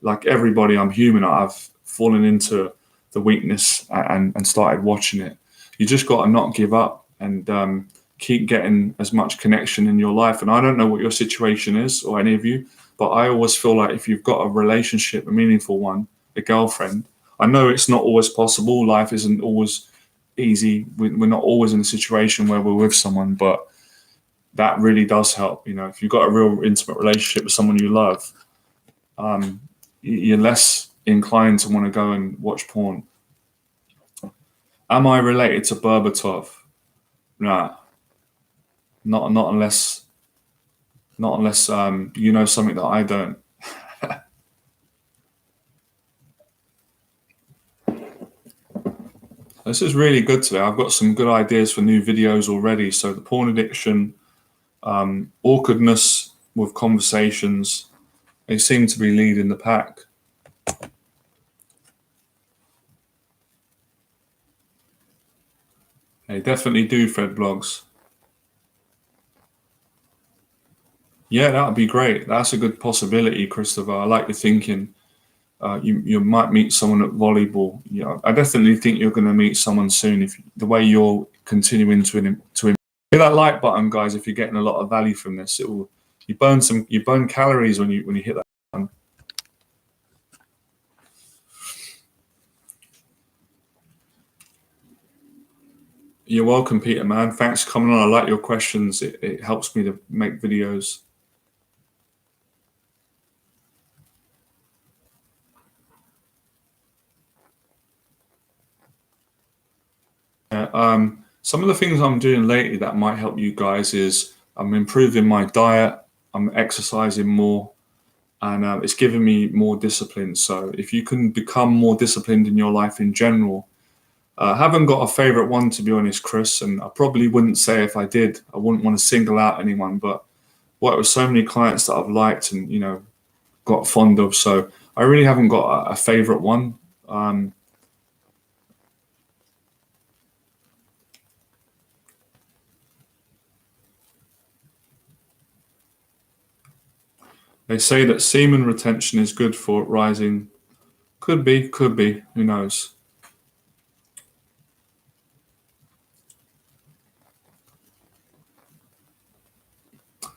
like everybody, I'm human. I've fallen into the weakness and started watching it. You just got to not give up and keep getting as much connection in your life. And I don't know what your situation is or any of you, but I always feel like if you've got a relationship, a meaningful one, a girlfriend, I know it's not always possible. Life isn't always easy. We're not always in a situation where we're with someone, but that really does help. If you've got a real intimate relationship with someone you love, you're less inclined to want to go and watch porn. Am I related to Berbatov? Nah, not unless you know something that I don't. This is really good today. I've got some good ideas for new videos already. So the porn addiction, awkwardness with conversations, they seem to be leading the pack. They definitely do, Fred Blogs. Yeah, that would be great. That's a good possibility, Christopher. I like your thinking. You might meet someone at volleyball. I definitely think you're going to meet someone soon if the way you're continuing to hit that like button, guys. If you're getting a lot of value from this, you burn calories when you hit that button. You're welcome, Peter, man. Thanks for coming on. I like your questions. It helps me to make videos. Some of the things I'm doing lately that might help you guys is I'm improving my diet. I'm exercising more, and it's given me more discipline. So if you can become more disciplined in your life in general, I haven't got a favorite one, to be honest, Chris, and I probably wouldn't say if I did. I wouldn't want to single out anyone, but worked with so many clients that I've liked and got fond of. So I really haven't got a favorite one. They say that semen retention is good for rising. Could be, who knows?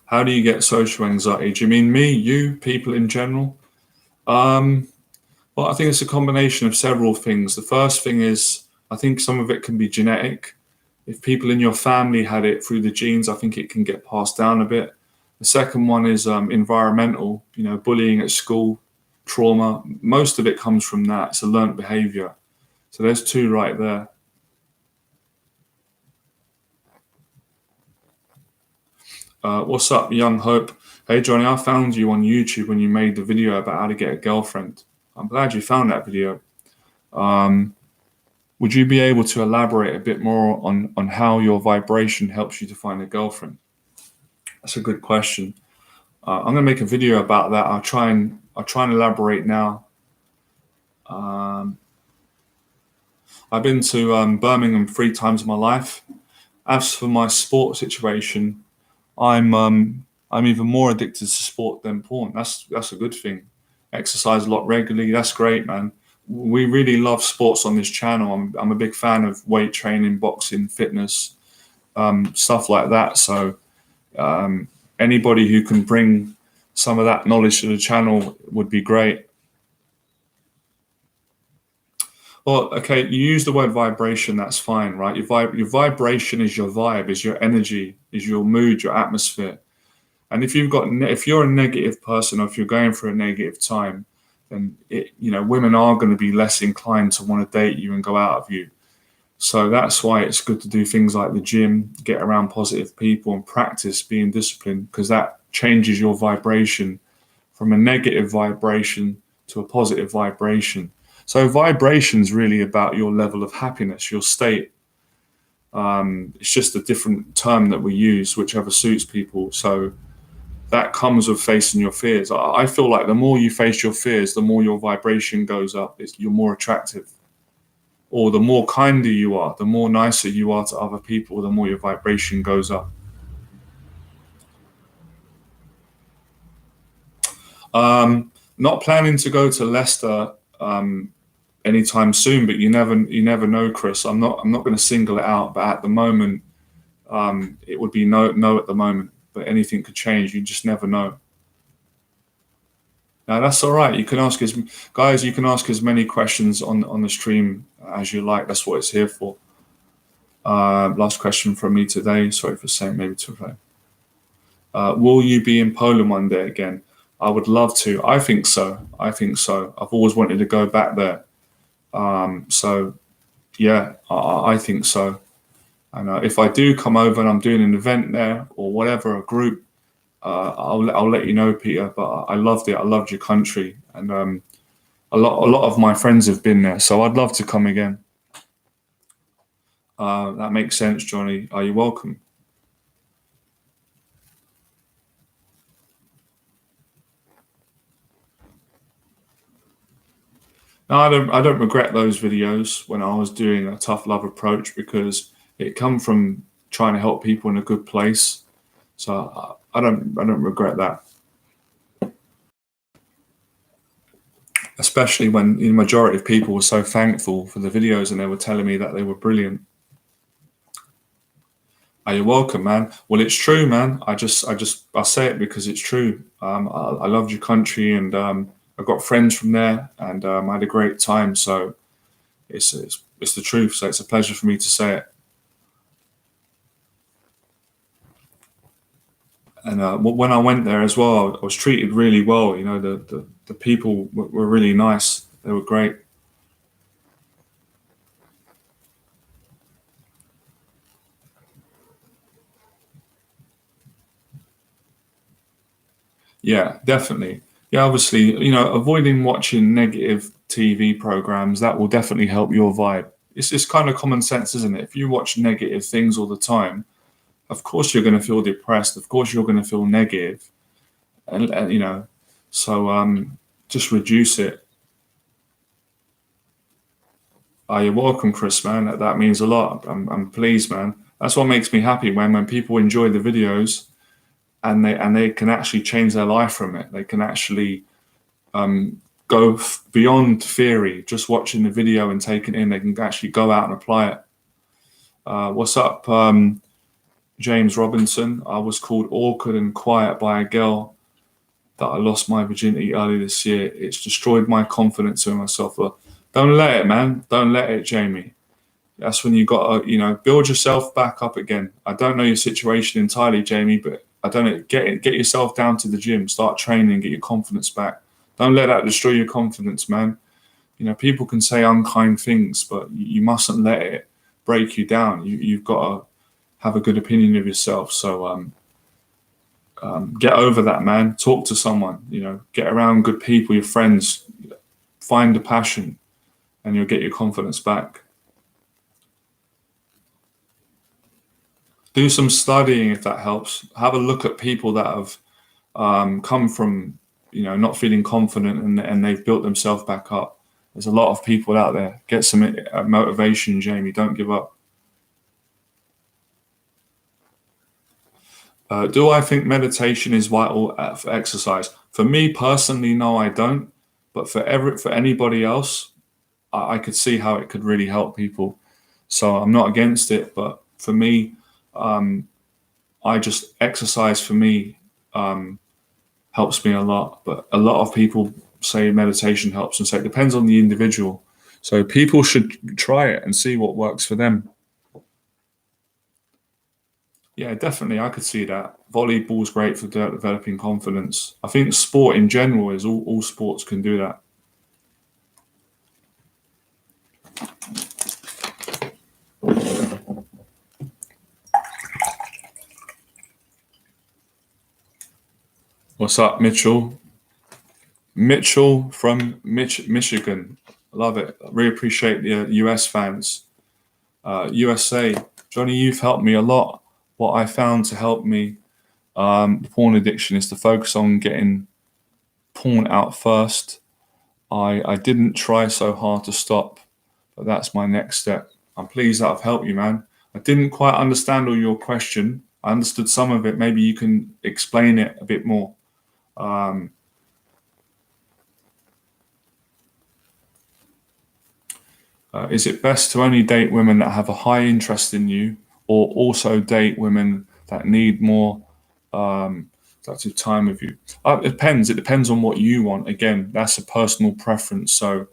How do you get social anxiety? Do you mean me, you, people in general? Well, I think it's a combination of several things. The first thing is, I think some of it can be genetic. If people in your family had it through the genes, I think it can get passed down a bit. The second one is environmental, bullying at school, trauma. Most of it comes from that. It's a learned behavior. So there's two right there. What's up, Young Hope? Hey, Johnny, I found you on YouTube when you made the video about how to get a girlfriend. I'm glad you found that video. Would you be able to elaborate a bit more on how your vibration helps you to find a girlfriend? That's a good question. I'm going to make a video about that. I'll try and elaborate now. I've been to Birmingham 3 times in my life. As for my sport situation, I'm even more addicted to sport than porn. That's a good thing. Exercise a lot regularly. That's great, man. We really love sports on this channel. I'm a big fan of weight training, boxing, fitness, stuff like that. So anybody who can bring some of that knowledge to the channel would be great. Well, okay, you use the word vibration, that's fine, right? Your vibration is your vibe, is your energy, is your mood, your atmosphere. And if you're a negative person, or if you're going through a negative time, then women are going to be less inclined to want to date you and go out of you. So that's why it's good to do things like the gym, get around positive people, and practice being disciplined, because that changes your vibration from a negative vibration to a positive vibration. So vibration is really about your level of happiness, your state. It's just a different term that we use, whichever suits people. So that comes with facing your fears. I feel like the more you face your fears, the more your vibration goes up. You're more attractive. Or the more kinder you are, the more nicer you are to other people, the more your vibration goes up. Not planning to go to Leicester anytime soon, but you never know, Chris. I'm not going to single it out, but at the moment, it would be no at the moment. But anything could change. You just never know. Now that's all right. You can ask you can ask as many questions on the stream as you like. That's what it's here for. Last question from me today. Sorry for saying maybe too late. Will you be in Poland one day again? I would love to. I think so. I've always wanted to go back there. So yeah, I think so. And if I do come over and I'm doing an event there or whatever, a group, I'll let you know, Peter. But I loved it. I loved your country, and a lot of my friends have been there, so I'd love to come again. That makes sense, Johnny. Are you welcome? No, I don't regret those videos when I was doing a tough love approach, because it come from trying to help people in a good place. So I don't regret that. Especially when the majority of people were so thankful for the videos and they were telling me that they were brilliant. Are you welcome, man? Well, it's true, man. I say it because it's true. I loved your country, and I got friends from there, and I had a great time. So it's the truth. So it's a pleasure for me to say it. And when I went there as well, I was treated really well. The people were really nice. They were great. Yeah, definitely. Yeah, obviously, avoiding watching negative TV programs, that will definitely help your vibe. It's kind of common sense, isn't it? If you watch negative things all the time, of course you're going to feel depressed. Of course you're going to feel negative, and so just reduce it. You're welcome, Chris, man. That means a lot. I'm pleased, man. That's what makes me happy when people enjoy the videos. and they can actually change their life from it. They can actually go beyond theory, just watching the video and taking it in. They can actually go out and apply it. What's up, James Robinson? I was called awkward and quiet by a girl that I lost my virginity early this year. It's destroyed my confidence in myself. Well, don't let it, man. Don't let it, Jamie. That's when you got to, build yourself back up again. I don't know your situation entirely, Jamie, but I don't know. Get yourself down to the gym, start training, get your confidence back. Don't let that destroy your confidence, man. People can say unkind things, but you mustn't let it break you down. You've got to have a good opinion of yourself. So get over that, man. Talk to someone. Get around good people, your friends. Find a passion, and you'll get your confidence back. Do some studying if that helps. Have a look at people that have come from, not feeling confident and they've built themselves back up. There's a lot of people out there. Get some motivation, Jamie. Don't give up. Do I think meditation is vital for exercise? For me personally, no, I don't. But for anybody else, I could see how it could really help people. So I'm not against it, but for me, I just exercise for me helps me a lot. But a lot of people say meditation helps, and so it depends on the individual. So people should try it and see what works for them. Yeah, definitely, I could see that. Volleyball's great for developing confidence. I think sport in general is all sports can do that. What's up, Mitchell? Mitchell from Michigan. Love it. Really appreciate the US fans. USA. Johnny, you've helped me a lot. What I found to help me porn addiction is to focus on getting porn out first. I didn't try so hard to stop, but that's my next step. I'm pleased that I've helped you, man. I didn't quite understand all your question. I understood some of it. Maybe you can explain it a bit more. Is it best to only date women that have a high interest in you, or also date women that need more active time with you? It depends. It depends on what you want. Again, that's a personal preference. So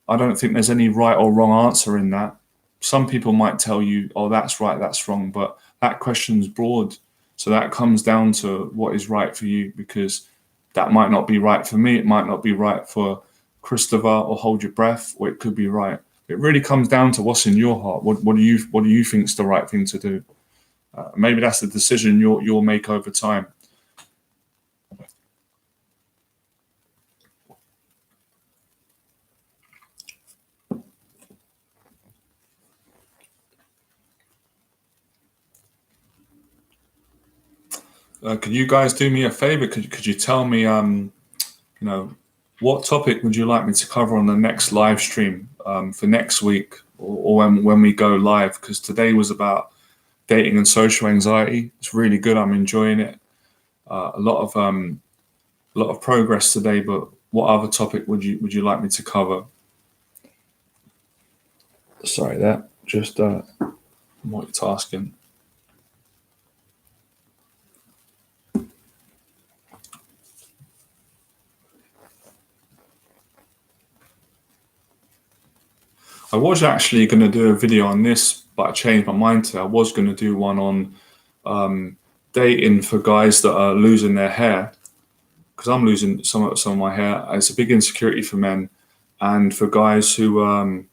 I don't think there's any right or wrong answer in that. Some people might tell you, oh, that's right, that's wrong. But that question's broad. So that comes down to what is right for you, because that might not be right for me. It might not be right for Christopher or Hold Your Breath, or it could be right. It really comes down to what's in your heart. What do you think is the right thing to do? Maybe that's the decision you'll make over time. Could you guys do me a favor? Could you tell me, what topic would you like me to cover on the next live stream for next week, or when we go live? Because today was about dating and social anxiety. It's really good. I'm enjoying it. A lot of progress today. But what other topic would you like me to cover? Sorry, that just multitasking. I was actually going to do a video on this, but I changed my mind today. I was going to do one on dating for guys that are losing their hair, because I'm losing some of my hair. It's a big insecurity for men, and for guys who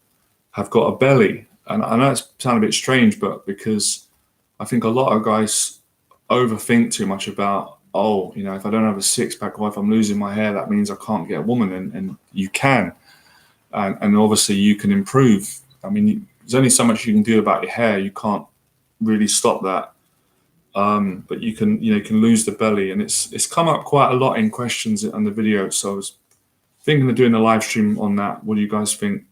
have got a belly. And I know it sounds a bit strange, but because I think a lot of guys overthink too much about, if I don't have a six pack, or if I'm losing my hair, that means I can't get a woman. And you can. And obviously you can improve. I mean, there's only so much you can do about your hair. You can't really stop that. But you can lose the belly, and it's come up quite a lot in questions on the video. So I was thinking of doing a live stream on that. What do you guys think?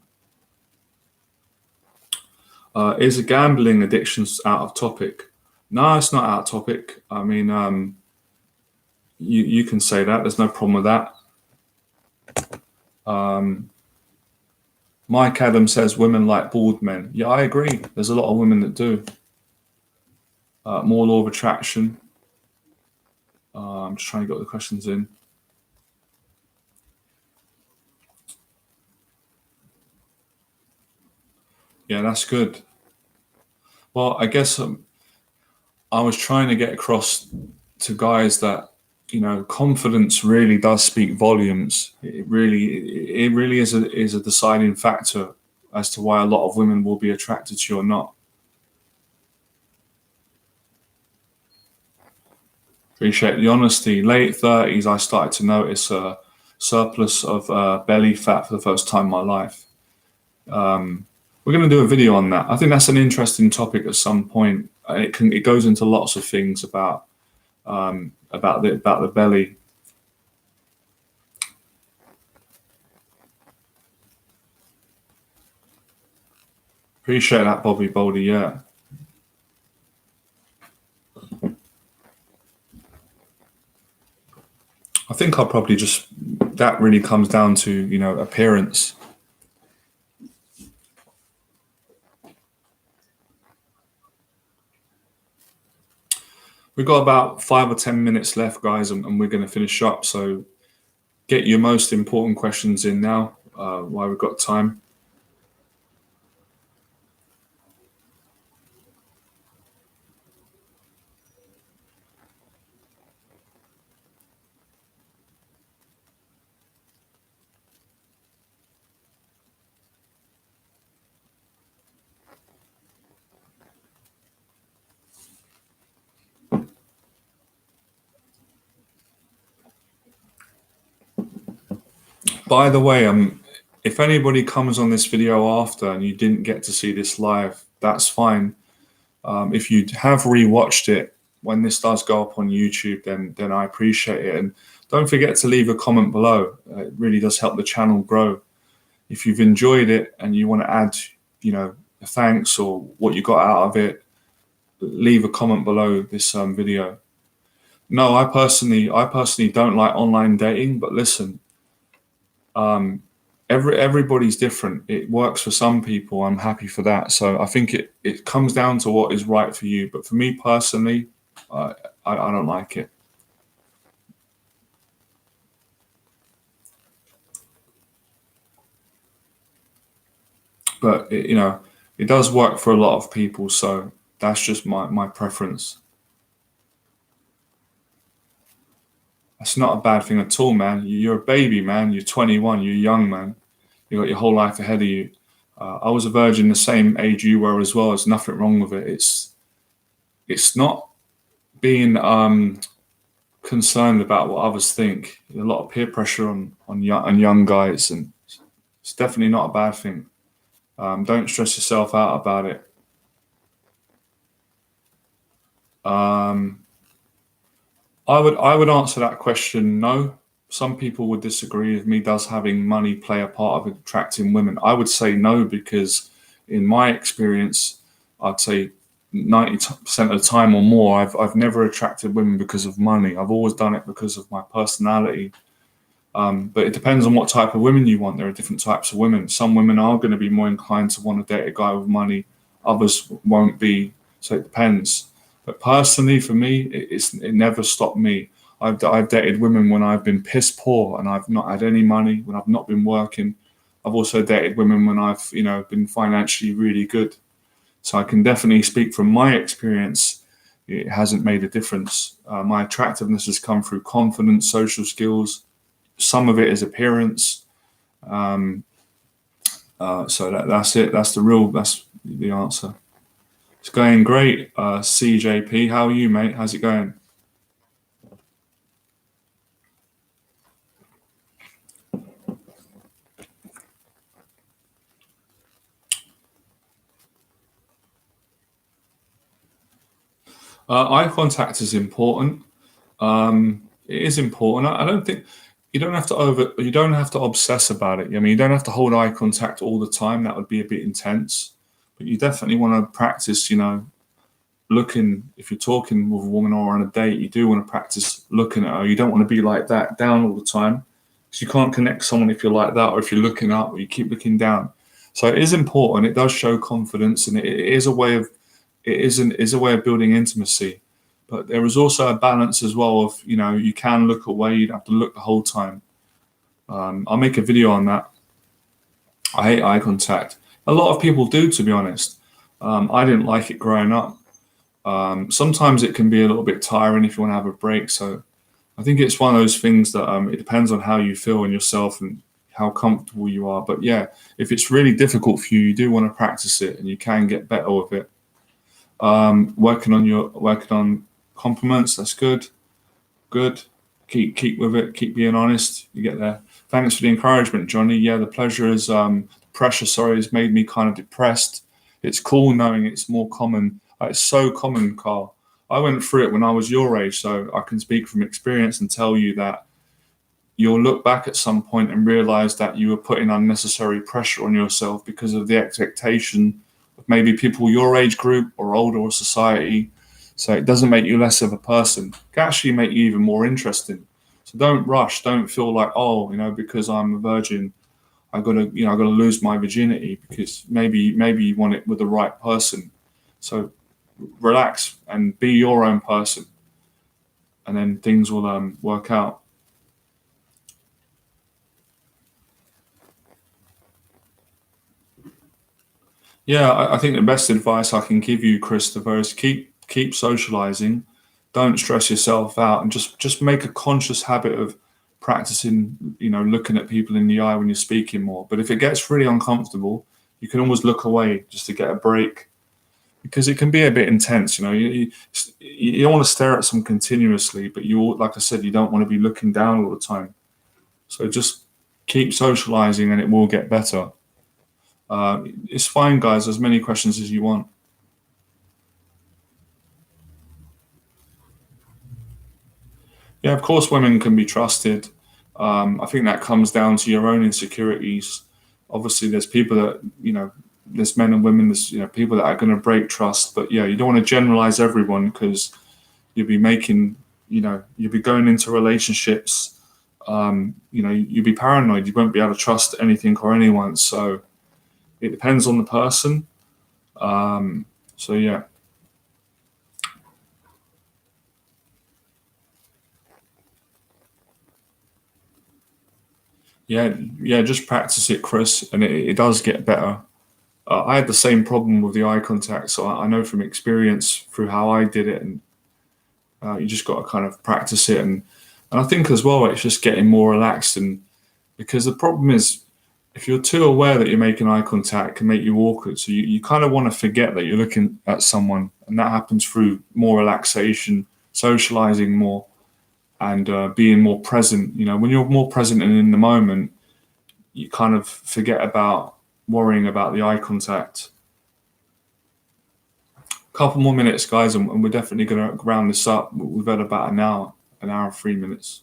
Is a gambling addiction out of topic? No, it's not out of topic. I mean, You can say that. There's no problem with that. Mike Adam says women like bald men. Yeah, I agree. There's a lot of women that do. More law of attraction. I'm just trying to get the questions in. Yeah, that's good. Well, I guess I was trying to get across to guys that, confidence really does speak volumes. It really is a deciding factor as to why a lot of women will be attracted to you or not. Appreciate the honesty. Late 30s, I started to notice a surplus of belly fat for the first time in my life. We're going to do a video on that. I think that's an interesting topic at some point. It goes into lots of things about the belly. Appreciate that, Bobby Boldy. Yeah. I think I'll probably that really comes down to, appearance. We've got about 5 or 10 minutes left, guys, and we're going to finish up. So get your most important questions in now while we've got time. By the way, if anybody comes on this video after and you didn't get to see this live, that's fine. If you have rewatched it when this does go up on YouTube, then I appreciate it. And don't forget to leave a comment below. It really does help the channel grow. If you've enjoyed it and you want to add, a thanks or what you got out of it, leave a comment below this video. No, I personally don't like online dating, but listen, everybody's different. It works for some people. I'm happy for that. So I think it comes down to what is right for you. But for me personally, I don't like it. But it does work for a lot of people. So that's just my preference. That's not a bad thing at all, man. You're a baby, man. You're 21. You're young, man. You got your whole life ahead of you. I was a virgin the same age you were as well. There's nothing wrong with it. It's not being concerned about what others think. There's a lot of peer pressure on young guys, and it's definitely not a bad thing. Don't stress yourself out about it. I would answer that question no. Some people would disagree with me. Does having money play a part of attracting women? I would say no, because in my experience, I'd say 90% of the time or more, I've never attracted women because of money. I've always done it because of my personality. But it depends on what type of women you want. There are different types of women. Some women are going to be more inclined to want to date a guy with money. Others won't be. So it depends. But personally, for me, it never stopped me. I've dated women when I've been piss poor and I've not had any money, when I've not been working. I've also dated women when I've been financially really good. So I can definitely speak from my experience. It hasn't made a difference. My attractiveness has come through confidence, social skills. Some of it is appearance. So that's it. That's the answer. It's going great. CJP, how are you, mate? How's it going? Eye contact is important. It is important. I don't think you don't have to obsess about it. I mean, you don't have to hold eye contact all the time. That would be a bit intense. But you definitely want to practice, looking, if you're talking with a woman or on a date, you do want to practice looking at her. You don't want to be like that down all the time, because you can't connect someone if you're like that, or if you're looking up or you keep looking down. So it is important. It does show confidence, and it is a way of is a way of building intimacy. But there is also a balance as well of, you can look away. You don't have to look the whole time. I'll make a video on that. I hate eye contact. A lot of people do, to be honest. I didn't like it growing up. Sometimes it can be a little bit tiring if you want to have a break. So I think it's one of those things that it depends on how you feel in yourself and how comfortable you are. But yeah, if it's really difficult for you, you do want to practice it, and you can get better with it. Working on compliments. That's good. Good. Keep with it. Keep being honest. You get there. Thanks for the encouragement, Johnny. Yeah, the pressure, sorry, has made me kind of depressed. It's cool knowing it's more common. It's so common, Carl. I went through it when I was your age, so I can speak from experience and tell you that you'll look back at some point and realize that you were putting unnecessary pressure on yourself because of the expectation of maybe people your age group or older or society. So it doesn't make you less of a person. It can actually make you even more interesting. So don't rush. Don't feel like, oh, because I'm a virgin, I gotta lose my virginity, because maybe you want it with the right person. So relax and be your own person, and then things will work out. Yeah, I think the best advice I can give you, Christopher, is keep socializing. Don't stress yourself out, and just make a conscious habit of practicing. Looking at people in the eye when you're speaking more. But if it gets really uncomfortable, you can always look away just to get a break, because it can be a bit intense. You don't want to stare at someone continuously, but like I said, you don't want to be looking down all the time. So just keep socializing, and it will get better. It's fine, guys. As many questions as you want. Yeah, of course, women can be trusted. I think that comes down to your own insecurities. Obviously, there's people that, there's men and women, there's, people that are going to break trust. But yeah, you don't want to generalize everyone, because you'll be making, you'll be going into relationships. You'll be paranoid. You won't be able to trust anything or anyone. So it depends on the person. So yeah. Yeah, yeah, just practice it, Chris, and it does get better. I had the same problem with the eye contact, so I know from experience through how I did it, and you just got to kind of practice it, and I think as well it's just getting more relaxed, and because the problem is, if you're too aware that you're making eye contact, it can make you awkward. So you kind of want to forget that you're looking at someone, and that happens through more relaxation, socializing more, and being more present. When you're more present and in the moment, you kind of forget about worrying about the eye contact. A couple more minutes, guys, and we're definitely going to round this up. We've had about an hour and 3 minutes.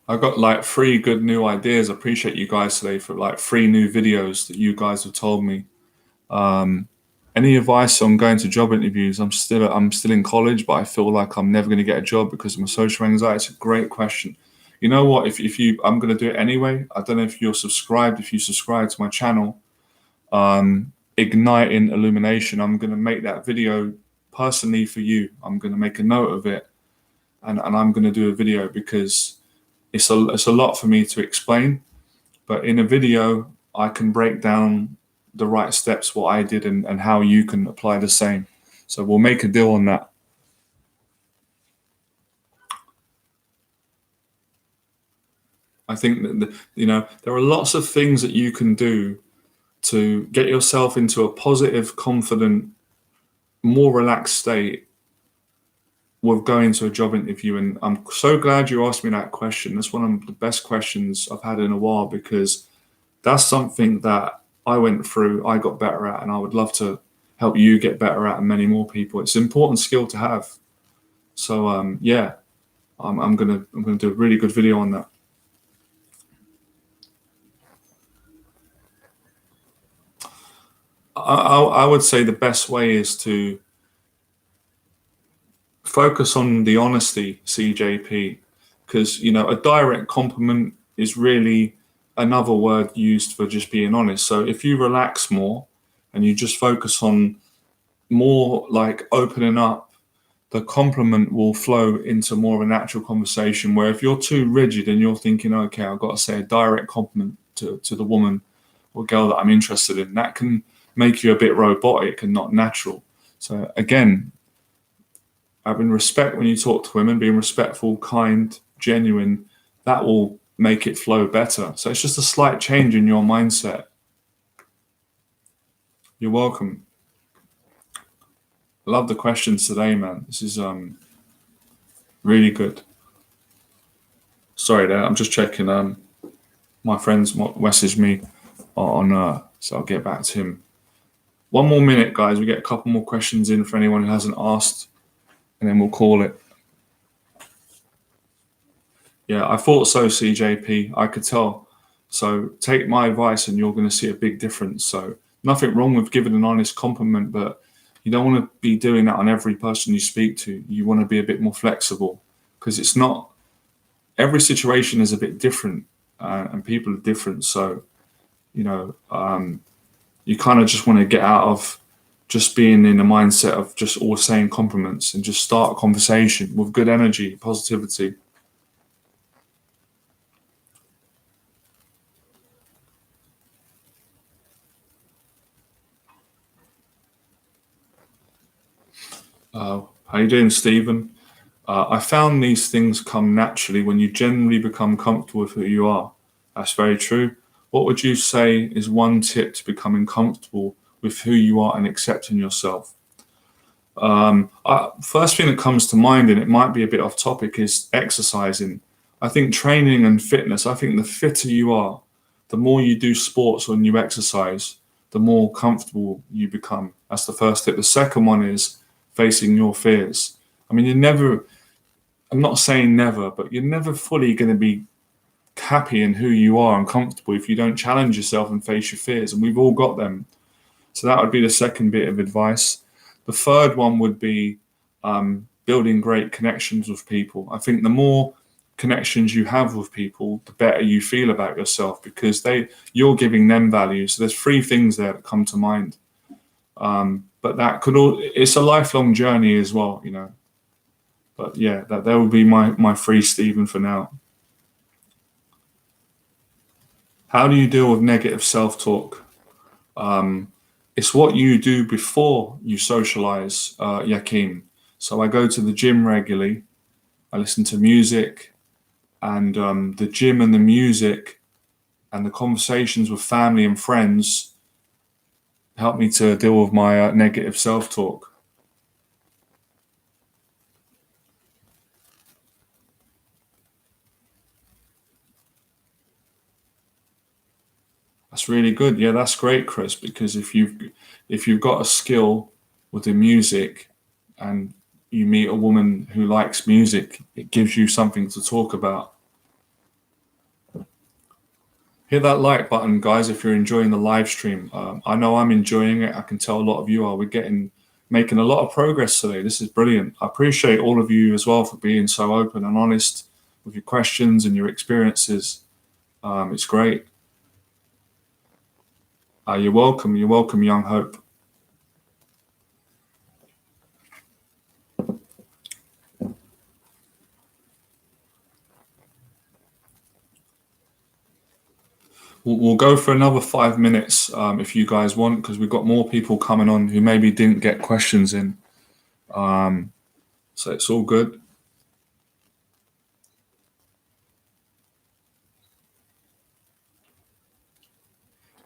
I got like 3 good new ideas. I appreciate you guys today for like 3 new videos that you guys have told me. Um, any advice on going to job interviews? I'm still in college, but I feel like I'm never going to get a job because of my social anxiety. It's a great question. You know what? If you, I'm going to do it anyway. I don't know if you're subscribed. If you subscribe to my channel, igniting illumination, I'm going to make that video personally for you. I'm going to make a note of it, and I'm going to do a video, because it's a lot for me to explain, but in a video I can break down the right steps, what I did, and how you can apply the same. So we'll make a deal on that. I think that there are lots of things that you can do to get yourself into a positive, confident, more relaxed state with going to a job interview. And I'm so glad you asked me that question. That's one of the best questions I've had in a while, because that's something that I went through, I got better at, and I would love to help you get better at and many more people. It's an important skill to have. So yeah, I'm gonna do a really good video on that. I would say the best way is to focus on the honesty, CJP, because a direct compliment is really another word used for just being honest. So if you relax more and you just focus on more like opening up, the compliment will flow into more of a natural conversation. Where if you're too rigid and you're thinking, okay, I've got to say a direct compliment to the woman or girl that I'm interested in, that can make you a bit robotic and not natural. So again, having respect when you talk to women, being respectful, kind, genuine, that will make it flow better. So it's just a slight change in your mindset. You're welcome. Love the questions today, man. This is really good. Sorry there, I'm just checking. My friends messaged me on so I'll get back to him. One more minute, guys. We get a couple more questions in for anyone who hasn't asked, and then we'll call it. Yeah, I thought so, CJP. I could tell. So take my advice and you're going to see a big difference. So nothing wrong with giving an honest compliment, but you don't want to be doing that on every person you speak to. You want to be a bit more flexible, because it's not, every situation is a bit different and people are different. So, you kind of just want to get out of just being in a mindset of just all saying compliments and just start a conversation with good energy, positivity. How you doing, Stephen? I found these things come naturally when you generally become comfortable with who you are. That's very true. What would you say is one tip to becoming comfortable with who you are and accepting yourself? First thing that comes to mind, and it might be a bit off topic, is exercising. I think training and fitness, I think the fitter you are, the more you do sports or you exercise, the more comfortable you become. That's the first tip. The second one is facing your fears. I mean, I'm not saying never, but you're never fully going to be happy in who you are and comfortable if you don't challenge yourself and face your fears. And we've all got them. So that would be the second bit of advice. The third one would be building great connections with people. I think the more connections you have with people, the better you feel about yourself, because you're giving them value. So there's three things there that come to mind. But it's a lifelong journey as well, But yeah, that would be my free Stephen for now. How do you deal with negative self-talk? It's what you do before you socialize, Yakim. So I go to the gym regularly. I listen to music, and the gym and the music and the conversations with family and friends help me to deal with my negative self-talk. That's really good. Yeah, that's great, Chris, because if you've got a skill with the music and you meet a woman who likes music, it gives you something to talk about. Hit that like button, guys, if you're enjoying the live stream. I know I'm enjoying it. I can tell a lot of you are. We're making a lot of progress today. This is brilliant. I appreciate all of you as well for being so open and honest with your questions and your experiences. It's great. You're welcome. You're welcome, Young Hope. We'll go for another 5 minutes if you guys want, because we've got more people coming on who maybe didn't get questions in. So it's all good.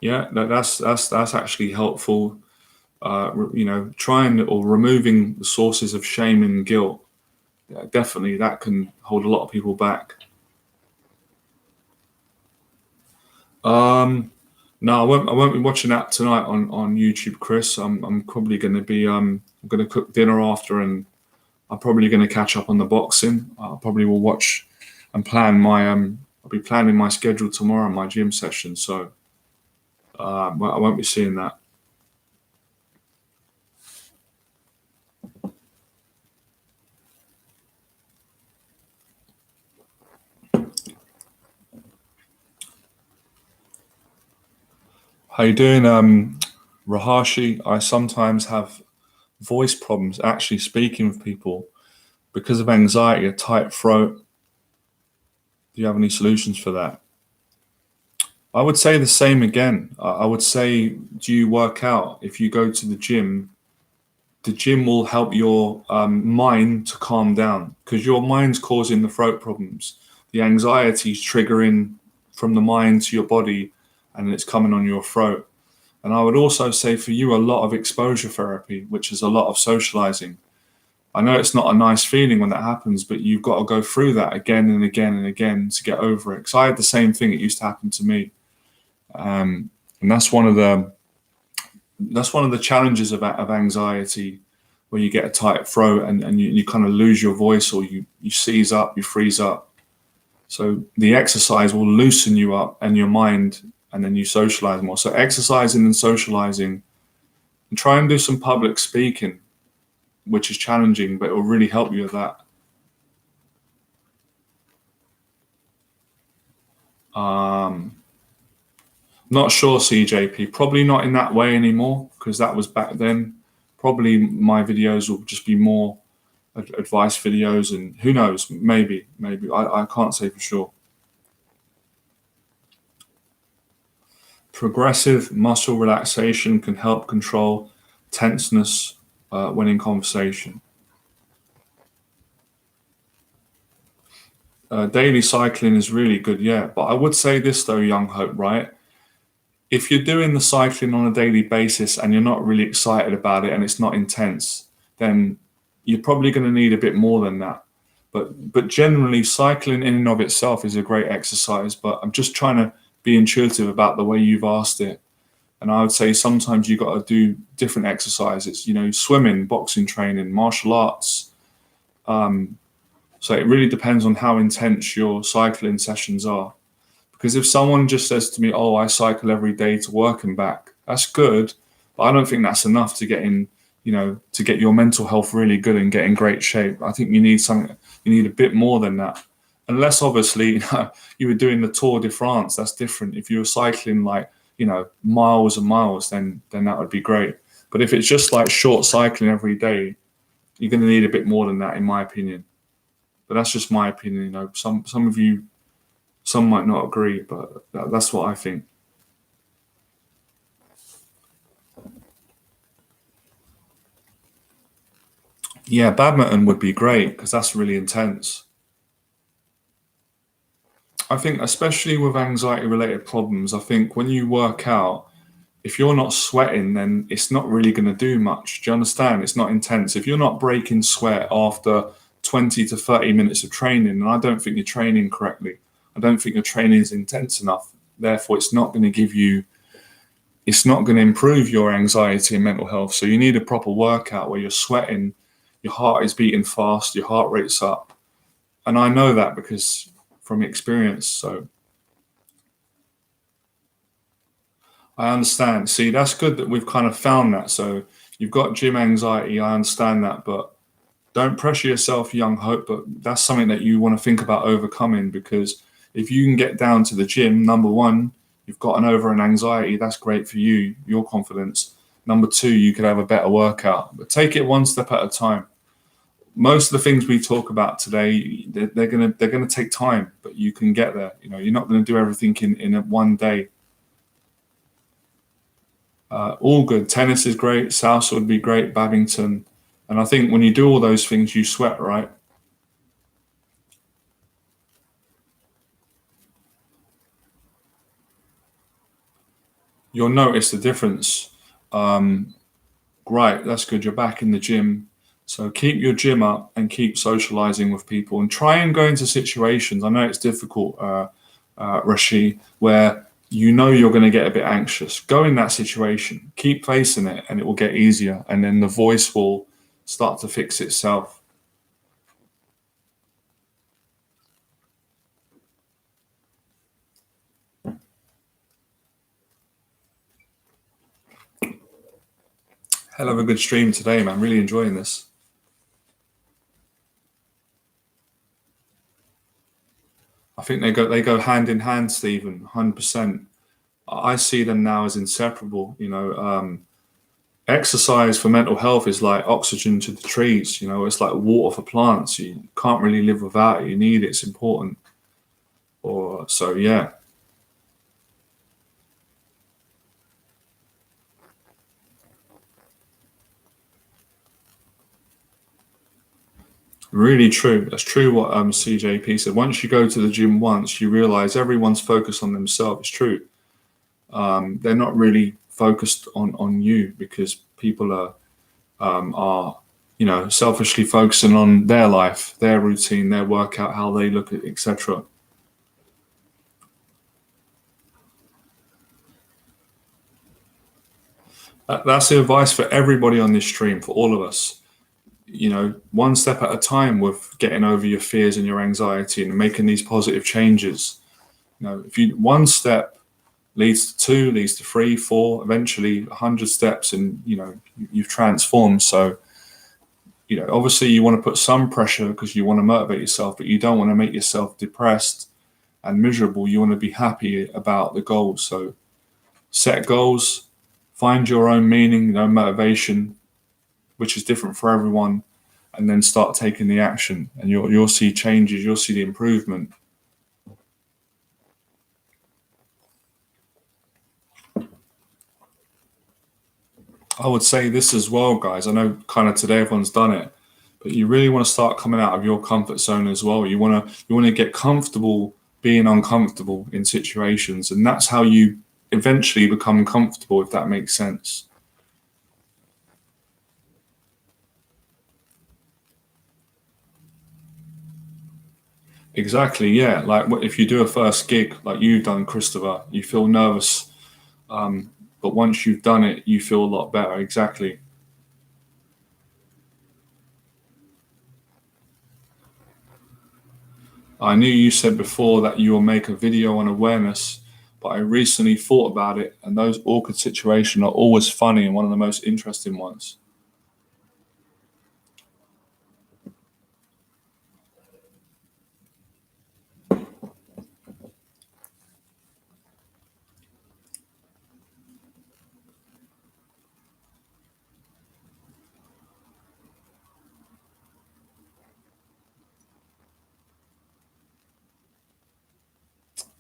Yeah, that's actually helpful. Trying or removing the sources of shame and guilt. Yeah, definitely, that can hold a lot of people back. No, I won't be watching that tonight on YouTube, Chris. I'm probably going to be I'm going to cook dinner after, and I'm probably going to catch up on the boxing. I probably will watch and plan my I'll be planning my schedule tomorrow, my gym session. So well, I won't be seeing that. How you doing, Rahashi? I sometimes have voice problems actually speaking with people because of anxiety, a tight throat. Do you have any solutions for that? I would say the same again. I would say, do you work out? If you go to the gym will help your mind to calm down because your mind's causing the throat problems. The anxiety's triggering from the mind to your body, and it's coming on your throat. And I would also say for you, a lot of exposure therapy, which is a lot of socializing. I know it's not a nice feeling when that happens, but you've got to go through that again and again and again to get over it. Because I had the same thing; it used to happen to me, and that's one of the challenges of anxiety, where you get a tight throat and you kind of lose your voice, or you seize up, you freeze up. So the exercise will loosen you up and your mind, and then you socialize more. So exercising and socializing, and try and do some public speaking, which is challenging, but it will really help you with that. Um, Not sure, CJP. Probably not in that way anymore because that was back then. Probably my videos will just be more advice videos, and who knows, maybe. I can't say for sure. Progressive muscle relaxation can help control tenseness when in conversation. Daily cycling is really good, yeah. But I would say this though, Young Hope, right? If you're doing the cycling on a daily basis and you're not really excited about it and it's not intense, then you're probably going to need a bit more than that. But generally, cycling in and of itself is a great exercise. But I'm just trying to be intuitive about the way you've asked it. And I would say sometimes you got to do different exercises. Swimming, boxing training, martial arts. So it really depends on how intense your cycling sessions are. Because if someone just says to me, "Oh, I cycle every day to work and back," that's good, but I don't think that's enough to get your mental health really good and get in great shape. I think you need something. You need a bit more than that. Unless obviously you were doing the Tour de France, that's different. If you were cycling like miles and miles, then that would be great. But if it's just like short cycling every day, you're going to need a bit more than that, in my opinion. But that's just my opinion. Some of you. Some might not agree, but that's what I think. Yeah, badminton would be great because that's really intense. I think, especially with anxiety related problems, I think when you work out, if you're not sweating, then it's not really going to do much. Do you understand? It's not intense. If you're not breaking sweat after 20 to 30 minutes of training, then I don't think you're training correctly. I don't think your training is intense enough. Therefore, it's not going to improve your anxiety and mental health. So you need a proper workout where you're sweating, your heart is beating fast, your heart rate's up. And I know that because from experience. So I understand. See, that's good that we've kind of found that. So you've got gym anxiety. I understand that, but don't pressure yourself, Young Hope. But that's something that you want to think about overcoming, because if you can get down to the gym, number one, you've gotten over an anxiety. That's great for you, your confidence. Number two, you could have a better workout. But take it one step at a time. Most of the things we talk about today, they're gonna take time, but you can get there. You're not going to do everything in one day. All good. Tennis is great. Salsa would be great. Badminton, and I think when you do all those things, you sweat, right? You'll notice the difference. Right, that's good. You're back in the gym. So keep your gym up and keep socializing with people and try and go into situations. I know it's difficult, Rashi, where you know you're going to get a bit anxious. Go in that situation, keep facing it, and it will get easier. And then the voice will start to fix itself. Hell of a good stream today, man. Really enjoying this. I think they go hand in hand, Stephen. 100%. I see them now as inseparable. Exercise for mental health is like oxygen to the trees. It's like water for plants. You can't really live without it. You need it. It's important. Or so, yeah. Really true. That's true what CJP said. Once you go to the gym once, you realize everyone's focused on themselves. It's true. They're not really focused on you, because people are selfishly focusing on their life, their routine, their workout, how they look at, etc. That's the advice for everybody on this stream, for all of us. One step at a time with getting over your fears and your anxiety and making these positive changes. If you one step leads to 2, leads to 3, 4, eventually 100 steps, and you've transformed. So obviously you want to put some pressure because you want to motivate yourself, but you don't want to make yourself depressed and miserable. You want to be happy about the goals. So set goals, find your own meaning, motivation, which is different for everyone, and then start taking the action, and you'll see changes, you'll see the improvement. I would say this as well, guys. I know kind of today everyone's done it, but you really want to start coming out of your comfort zone as well. You want to get comfortable being uncomfortable in situations, and that's how you eventually become comfortable, if that makes sense. Exactly, yeah. Like if you do a first gig, like you've done, Christopher, you feel nervous, but once you've done it, you feel a lot better. Exactly. I knew you said before that you will make a video on awareness, but I recently thought about it, and those awkward situations are always funny and one of the most interesting ones.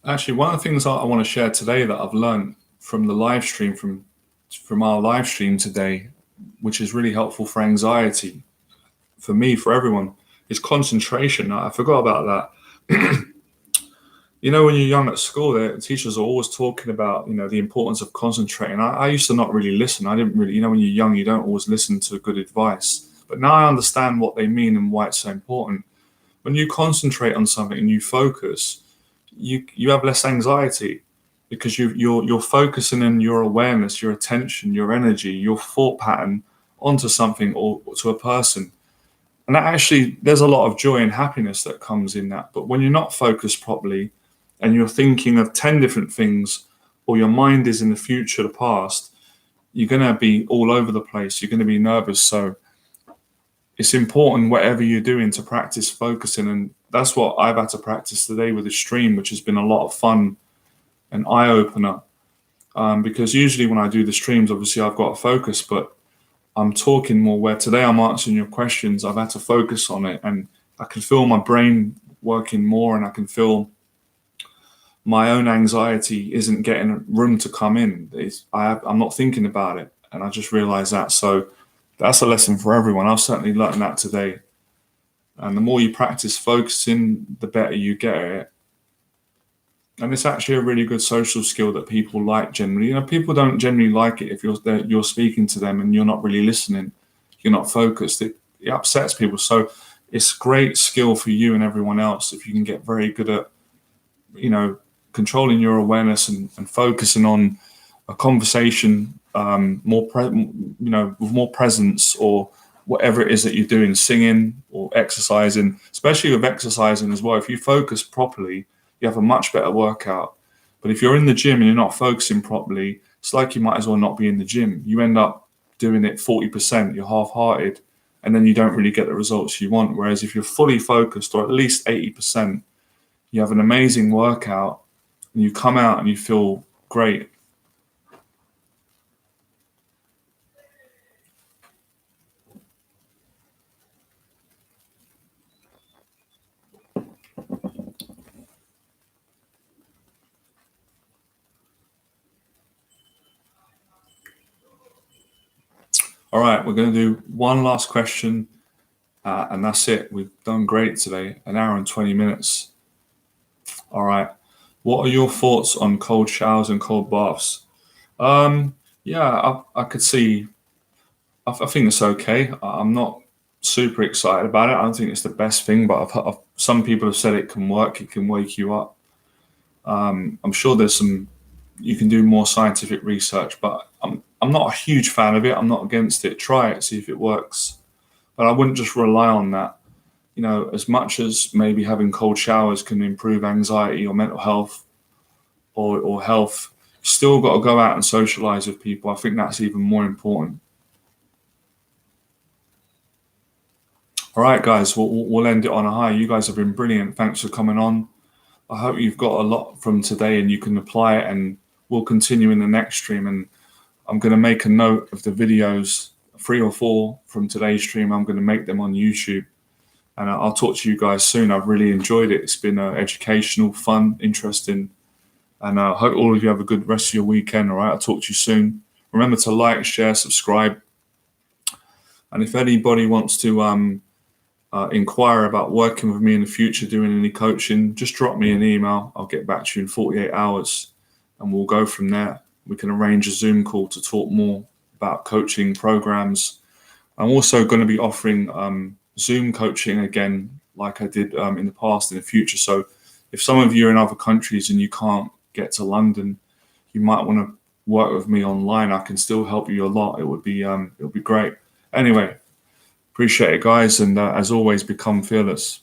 Actually, one of the things I want to share today that I've learned from the live stream, from our live stream today, which is really helpful for anxiety, for me, for everyone, is concentration. I forgot about that. When you're young at school, the teachers are always talking about, the importance of concentrating. I used to not really listen. I didn't really, when you're young, you don't always listen to good advice. But now I understand what they mean and why it's so important. When you concentrate on something and you focus, you have less anxiety, because you're focusing in your awareness, your attention, your energy, your thought pattern onto something or to a person. And that actually, there's a lot of joy and happiness that comes in that. But when you're not focused properly and you're thinking of 10 different things, or your mind is in the future, the past, you're going to be all over the place. You're going to be nervous. So it's important, whatever you're doing, to practice focusing. And that's what I've had to practice today with the stream, which has been a lot of fun and eye-opener. Because usually when I do the streams, obviously I've got to focus, but I'm talking more, where today I'm answering your questions. I've had to focus on it, and I can feel my brain working more, and I can feel my own anxiety isn't getting room to come in. I'm not thinking about it, and I just realized that. So that's a lesson for everyone. I've certainly learned that today. And the more you practice focusing, the better you get at it. And it's actually a really good social skill that people like generally. People don't generally like it if you're speaking to them and you're not really listening, you're not focused. It upsets people. So it's a great skill for you and everyone else if you can get very good at, controlling your awareness and focusing on a conversation with more presence, or whatever it is that you're doing, singing or exercising, especially with exercising as well. If you focus properly, you have a much better workout. But if you're in the gym and you're not focusing properly, it's like you might as well not be in the gym. You end up doing it 40%, you're half-hearted, and then you don't really get the results you want. Whereas if you're fully focused, or at least 80%, you have an amazing workout and you come out and you feel great. All right, we're going to do one last question, and that's it. We've done great today, an hour and 20 minutes. All right. What are your thoughts on cold showers and cold baths? Yeah, I could see. I think it's okay. I'm not super excited about it. I don't think it's the best thing, but some people have said it can work. It can wake you up. I'm sure you can do more scientific research, but I'm not a huge fan of it. I'm not against it. Try it, see if it works. But I wouldn't just rely on that. As much as maybe having cold showers can improve anxiety or mental health or health, you still got to go out and socialize with people. I think that's even more important. All right, guys, we'll end it on a high. You guys have been brilliant. Thanks for coming on. I hope you've got a lot from today and you can apply it, and we'll continue in the next stream. And I'm going to make a note of the videos, 3 or 4 from today's stream. I'm going to make them on YouTube, and I'll talk to you guys soon. I've really enjoyed it. It's been educational, fun, interesting, and I hope all of you have a good rest of your weekend. All right, I'll talk to you soon. Remember to like, share, subscribe, and if anybody wants to inquire about working with me in the future, doing any coaching, just drop me an email. I'll get back to you in 48 hours, and we'll go from there. We can arrange a Zoom call to talk more about coaching programs. I'm also going to be offering Zoom coaching again, like I did in the past, in the future. So if some of you are in other countries and you can't get to London, you might want to work with me online. I can still help you a lot. It would be great. Anyway, appreciate it, guys. And as always, become fearless.